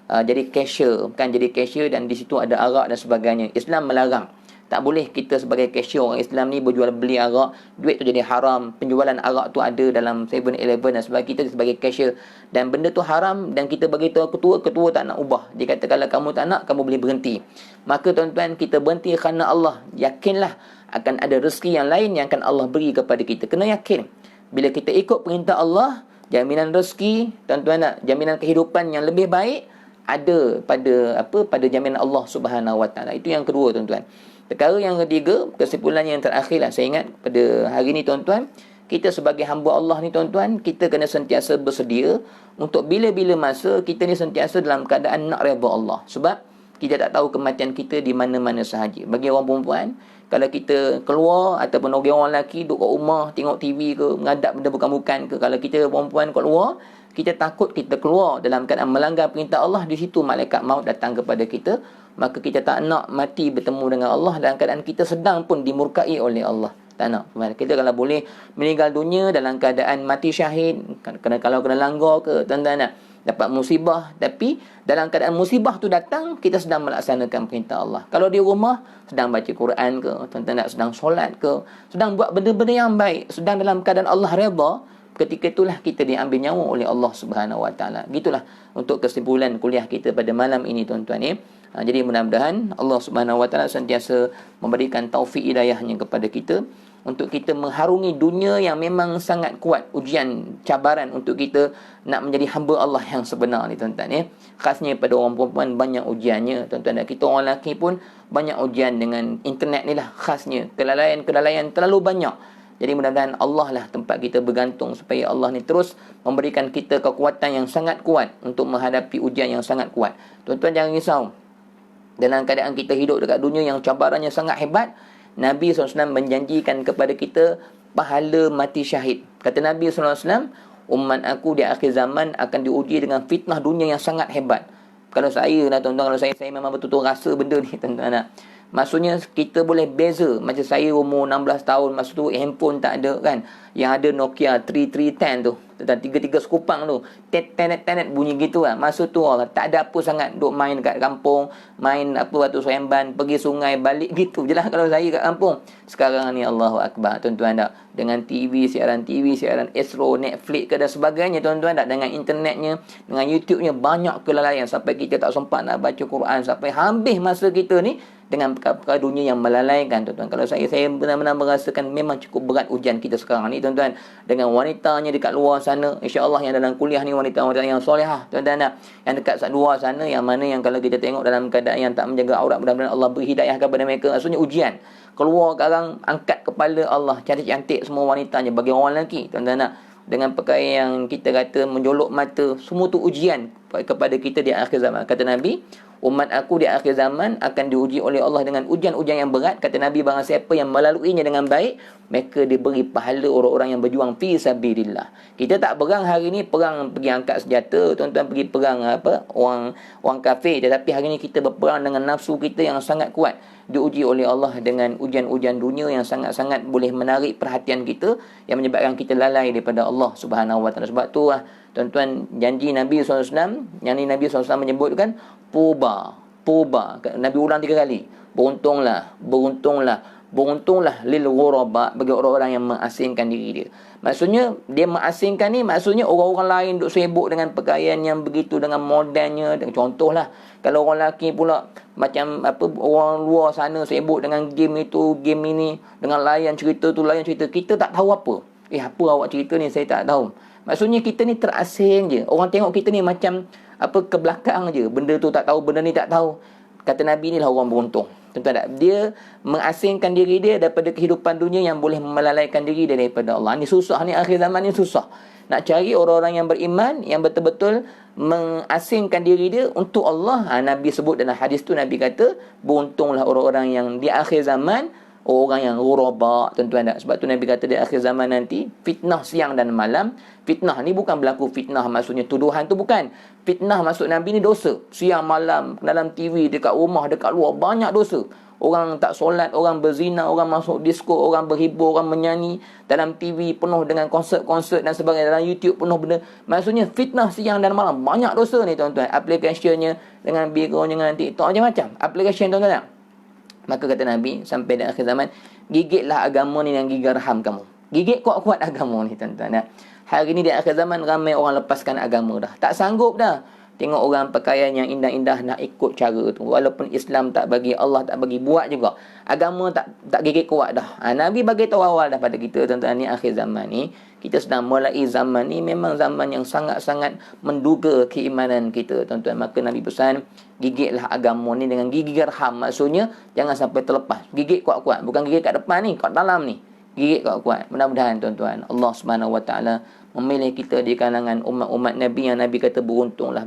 jadi cashier, kan, jadi cashier dan di situ ada arak dan sebagainya. Islam melarang. Tak boleh kita sebagai cashier orang Islam ni berjual beli arak, duit tu jadi haram. Penjualan arak tu ada dalam 7-Eleven dan sebagainya. Kita sebagai cashier dan benda tu haram dan kita bagi tahu ketua tak nak ubah. Dia kata kalau kamu tak nak, kamu boleh berhenti. Maka tuan-tuan, kita berhenti kerana Allah. Yakinlah akan ada rezeki yang lain yang akan Allah beri kepada kita. Kena yakin. Bila kita ikut perintah Allah, jaminan rezeki, tuan-tuan nak, jaminan kehidupan yang lebih baik ada pada jaminan Allah Subhanahu Wa Taala. Itu yang kedua, tuan-tuan. Perkara yang ketiga, kesimpulannya yang terakhirlah saya ingat pada hari ni, tuan-tuan, kita sebagai hamba Allah ni, tuan-tuan, kita kena sentiasa bersedia untuk bila-bila masa kita ni sentiasa dalam keadaan nak redha Allah. Sebab kita tak tahu kematian kita di mana-mana sahaja. Bagi orang perempuan, kalau kita keluar ataupun orang lelaki duduk kat rumah tengok TV ke, mengadap benda bukan-bukan ke, kalau kita perempuan kat luar, kita takut kita keluar dalam keadaan melanggar perintah Allah, di situ malaikat maut datang kepada kita. Maka kita tak nak mati bertemu dengan Allah dalam keadaan kita sedang pun dimurkai oleh Allah. Tak nak. Kita kalau boleh meninggal dunia dalam keadaan mati syahid, kalau kena langgar ke, tuan-tuan nak dapat musibah, tapi dalam keadaan musibah tu datang, kita sedang melaksanakan perintah Allah. Kalau di rumah sedang baca Quran ke, tuan-tuan nak sedang solat ke, sedang buat benda-benda yang baik, sedang dalam keadaan Allah redha, ketika itulah kita diambil nyawa oleh Allah Subhanahu Wa Taala. Gitulah untuk kesimpulan kuliah kita pada malam ini, tuan-tuan ya. Jadi mudah-mudahan Allah Subhanahu Wa Taala sentiasa memberikan taufik hidayahnya kepada kita untuk kita mengharungi dunia yang memang sangat kuat ujian cabaran untuk kita nak menjadi hamba Allah yang sebenar ni, tuan-tuan ya. Khasnya pada orang perempuan banyak ujiannya, tuan-tuan, dan kita orang lelaki pun banyak ujian dengan internet ni lah khasnya. Kelalaian terlalu banyak. Jadi mudah-mudahan Allah lah tempat kita bergantung supaya Allah ni terus memberikan kita kekuatan yang sangat kuat untuk menghadapi ujian yang sangat kuat. Tuan-tuan jangan risau. Dalam keadaan kita hidup dekat dunia yang cabarannya sangat hebat, Nabi SAW menjanjikan kepada kita pahala mati syahid. Kata Nabi SAW, umat aku di akhir zaman akan diuji dengan fitnah dunia yang sangat hebat. Kalau saya lah, tuan-tuan, kalau saya memang betul-betul rasa benda ni, tuan-tuan. Maksudnya kita boleh beza. Macam saya umur 16 tahun, masa tu handphone tak ada kan. Yang ada Nokia 3310 tu, dan 33 sekupang tu, tenet bunyi gitu lah. Masa tu Allah, tak ada apa sangat, duk main kat kampung, main batu seremban, pergi sungai, balik gitu je lah kalau saya kat kampung. Sekarang ni Allahu Akbar, tuan-tuan tak, dengan siaran Astro, Netflix ke dan sebagainya, tuan-tuan tak, dengan internetnya, dengan YouTube-nya, banyak kelalaian sampai kita tak sempat nak baca Quran, sampai habis masa kita ni dengan perkara dunia yang melalaikan, tuan-tuan. Kalau saya benar-benar merasakan memang cukup berat ujian kita sekarang ni, tuan-tuan, dengan wanitanya dekat luar sana. InsyaAllah yang dalam kuliah ni wanita-wanita yang solehah, tuan-tuan tak, yang dekat luar sana, yang mana yang kalau kita tengok dalam keadaan yang tak menjaga aurat, mudah-mudahan Allah beri hidayah kepada mereka. Maksudnya ujian. Keluar sekarang, angkat kepala Allah, cantik-cantik semua wanitanya bagi orang lelaki, tuan-tuan tak, dengan pakaian yang kita kata menjolok mata, semua tu ujian kepada kita di akhir zaman. Kata Nabi, umat aku di akhir zaman akan diuji oleh Allah dengan ujian-ujian yang berat. Kata Nabi, barang siapa yang melaluinya dengan baik, mereka diberi pahala orang-orang yang berjuang fi sabilillah. Kita tak perang hari ni, perang pergi angkat senjata, tuan-tuan, pergi perang orang kafir, tetapi hari ni kita berperang dengan nafsu kita yang sangat kuat, diuji oleh Allah dengan ujian-ujian dunia yang sangat-sangat boleh menarik perhatian kita, yang menyebabkan kita lalai daripada Allah Subhanahu Wa Taala. Sebab tu lah, tuan-tuan, janji Nabi SAW, yang ni Nabi SAW menyebutkan Puba. Nabi ulang 3 kali. Beruntunglah lil ghuraba, bagi orang-orang yang mengasingkan diri dia. Maksudnya dia mengasingkan ni, maksudnya orang-orang lain duk sibuk dengan pakaian yang begitu, dengan modelnya. Contohlah, kalau orang lelaki pula macam orang luar sana sibuk dengan game itu, game ini, dengan layan cerita tu, layan cerita, kita tak tahu apa. Apa awak cerita ni, saya tak tahu. Maksudnya kita ni terasing je. Orang tengok kita ni macam ke belakang je. Benda tu tak tahu, benda ni tak tahu. Kata Nabi, ni lah orang beruntung. Tentu tak? Dia mengasingkan diri dia daripada kehidupan dunia yang boleh melalaikan diri dia daripada Allah. Ni susah ni, akhir zaman ni susah. Nak cari orang-orang yang beriman, yang betul-betul mengasingkan diri dia untuk Allah. Nabi sebut dalam hadis tu, Nabi kata, beruntunglah orang-orang yang di akhir zaman, orang yang ghuraba, tuan-tuan tak? Sebab tu Nabi kata di akhir zaman nanti fitnah siang dan malam. Fitnah ni bukan berlaku fitnah maksudnya tuduhan tu, bukan. Fitnah maksud Nabi ni dosa. Siang malam dalam TV, dekat rumah, dekat luar, banyak dosa. orang tak solat, orang berzina, orang masuk disko, orang berhibur, orang menyanyi, dalam TV penuh dengan konsert-konsert dan sebagainya, dalam YouTube penuh benda. Maksudnya fitnah siang dan malam, banyak dosa ni tuan-tuan. Aplikasinya dengan Bigo, dengan TikTok, macam-macam aplikasi tuan-tuan. Maka kata Nabi, sampai di akhir zaman, gigitlah agama ni dengan gigi raham kamu. Gigit kuat-kuat agama ni tuan-tuan. Hari ni di akhir zaman ramai orang lepaskan agama dah. Tak sanggup dah. Tengok orang pakaian yang indah-indah nak ikut cara tu. Walaupun Islam tak bagi, Allah tak bagi, buat juga. Agama tak gigit kuat dah. Nabi bagi tahu awal dah pada kita tuan-tuan, ni akhir zaman ni. Kita sedang mulai zaman ni, memang zaman yang sangat-sangat menduga keimanan kita tuan-tuan. Maka Nabi pesan, gigitlah agama ni dengan gigi gerham. Maksudnya jangan sampai terlepas. Gigit kuat-kuat. Bukan gigit kat depan ni, kat dalam ni. Gigit kuat-kuat. Mudah-mudahan tuan-tuan, Allah Subhanahu Wa Taala memilih kita di kalangan umat-umat Nabi yang Nabi kata beruntunglah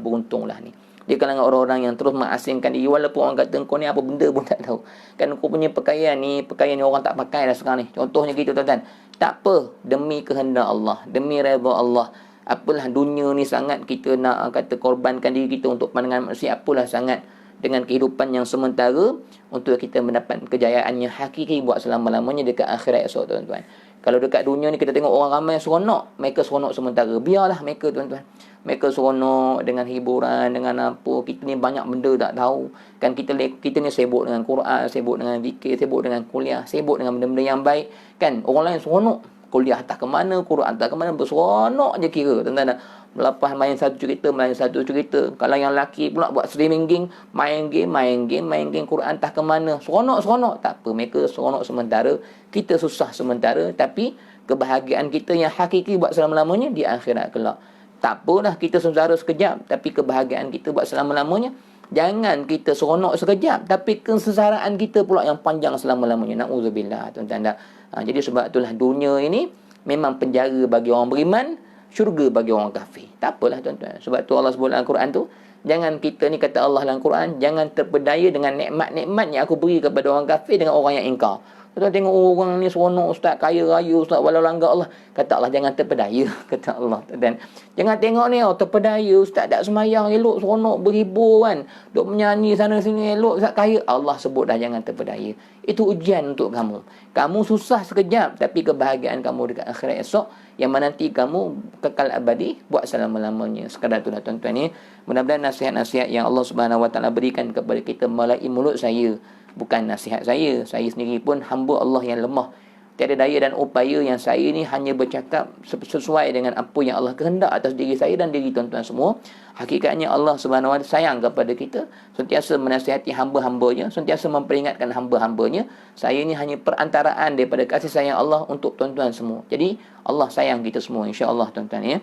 ni. Di kalangan orang-orang yang terus mengasingkan diri, walaupun orang kata kau ni apa benda pun tak tahu. Kan kau punya pakaian ni orang tak pakai dah sekarang ni. Contohnya gitu tuan-tuan. Tak apa, demi kehendak Allah, demi redha Allah. Apalah dunia ni sangat kita nak kata korbankan diri kita untuk pandangan manusia, apalah sangat dengan kehidupan yang sementara untuk kita mendapat kejayaan yang hakiki buat selama-lamanya dekat akhirat esok tuan-tuan. Kalau dekat dunia ni kita tengok orang ramai seronok, mereka seronok sementara. Biarlah mereka tuan-tuan. Mereka seronok dengan hiburan, dengan apa. Kita ni banyak benda tak tahu. Kan kita ni sibuk dengan Quran, sibuk dengan zikir, sibuk dengan kuliah, sibuk dengan benda-benda yang baik. Kan orang lain seronok. Kuliah tak ke mana, Quran tak ke mana, berseronok je kira tuan-tuan. Lepas main satu cerita. Kalau yang lelaki pula buat streaming game, main game, Quran tak ke mana. Seronok. Tak apa, mereka seronok sementara, kita susah sementara, tapi kebahagiaan kita yang hakiki buat selama-lamanya di akhirat kelak. Tak apalah kita sengsara sekejap, tapi kebahagiaan kita buat selama-lamanya. Jangan kita seronok sekejap, tapi kesengsaraan kita pula yang panjang selama-lamanya. Na'udzubillah tuan-tuan. Jadi sebab itulah dunia ini memang penjara bagi orang beriman, syurga bagi orang kafir. Tak apalah tuan-tuan. Sebab tu Allah sebut dalam Quran tu, jangan kita ni, kata Allah dalam Quran, jangan terpedaya dengan nikmat-nikmat yang aku beri kepada orang kafir dengan orang yang ingkar. Tuan tengok orang ni seronok, ustaz kaya raya, ustaz walau langgar Allah. Kata Allah jangan terpedaya, kata Allah. Dan jangan tengok ni terpedaya, ustaz tak semayang elok, seronok berhibur kan, duk menyanyi sana sini elok, ustaz kaya. Allah sebut dah jangan terpedaya. Itu ujian untuk kamu. Kamu susah sekejap, tapi kebahagiaan kamu dekat akhirat esok yang menanti kamu kekal abadi buat selama-lamanya. Sekadar itulah tuan-tuan ni. Mudah-mudahan nasihat-nasihat yang Allah Subhanahu Wa Taala berikan kepada kita melalui mulut saya, bukan nasihat saya. Saya sendiri pun hamba Allah yang lemah. Tiada daya dan upaya, yang saya ni hanya bercakap sesuai dengan apa yang Allah kehendak atas diri saya dan diri tuan-tuan semua. Hakikatnya Allah Subhanahu Wa Taala sayang kepada kita, sentiasa menasihati hamba-hambanya, sentiasa memperingatkan hamba-hambanya. Saya ni hanya perantaraan daripada kasih sayang Allah untuk tuan-tuan semua. Jadi Allah sayang kita semua, insya-Allah tuan-tuan ya.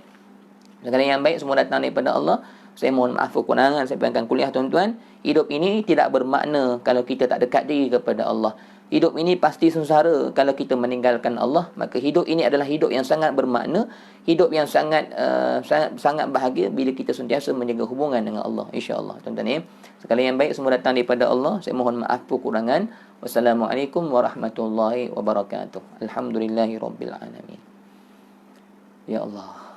Segala yang baik semua datang daripada Allah. Saya mohon maaf kekurangan saya panjangkan kuliah tuan-tuan. Hidup ini tidak bermakna kalau kita tak dekat diri kepada Allah. Hidup ini pasti sengsara kalau kita meninggalkan Allah. Maka hidup ini adalah hidup yang sangat bermakna, hidup yang sangat bahagia bila kita sentiasa menjaga hubungan dengan Allah, insya-Allah tuan-tuan ya. Segala yang baik semua datang daripada Allah. Saya mohon maaf kekurangan. Wassalamualaikum warahmatullahi wabarakatuh. Alhamdulillahirabbil alamin. Ya Allah.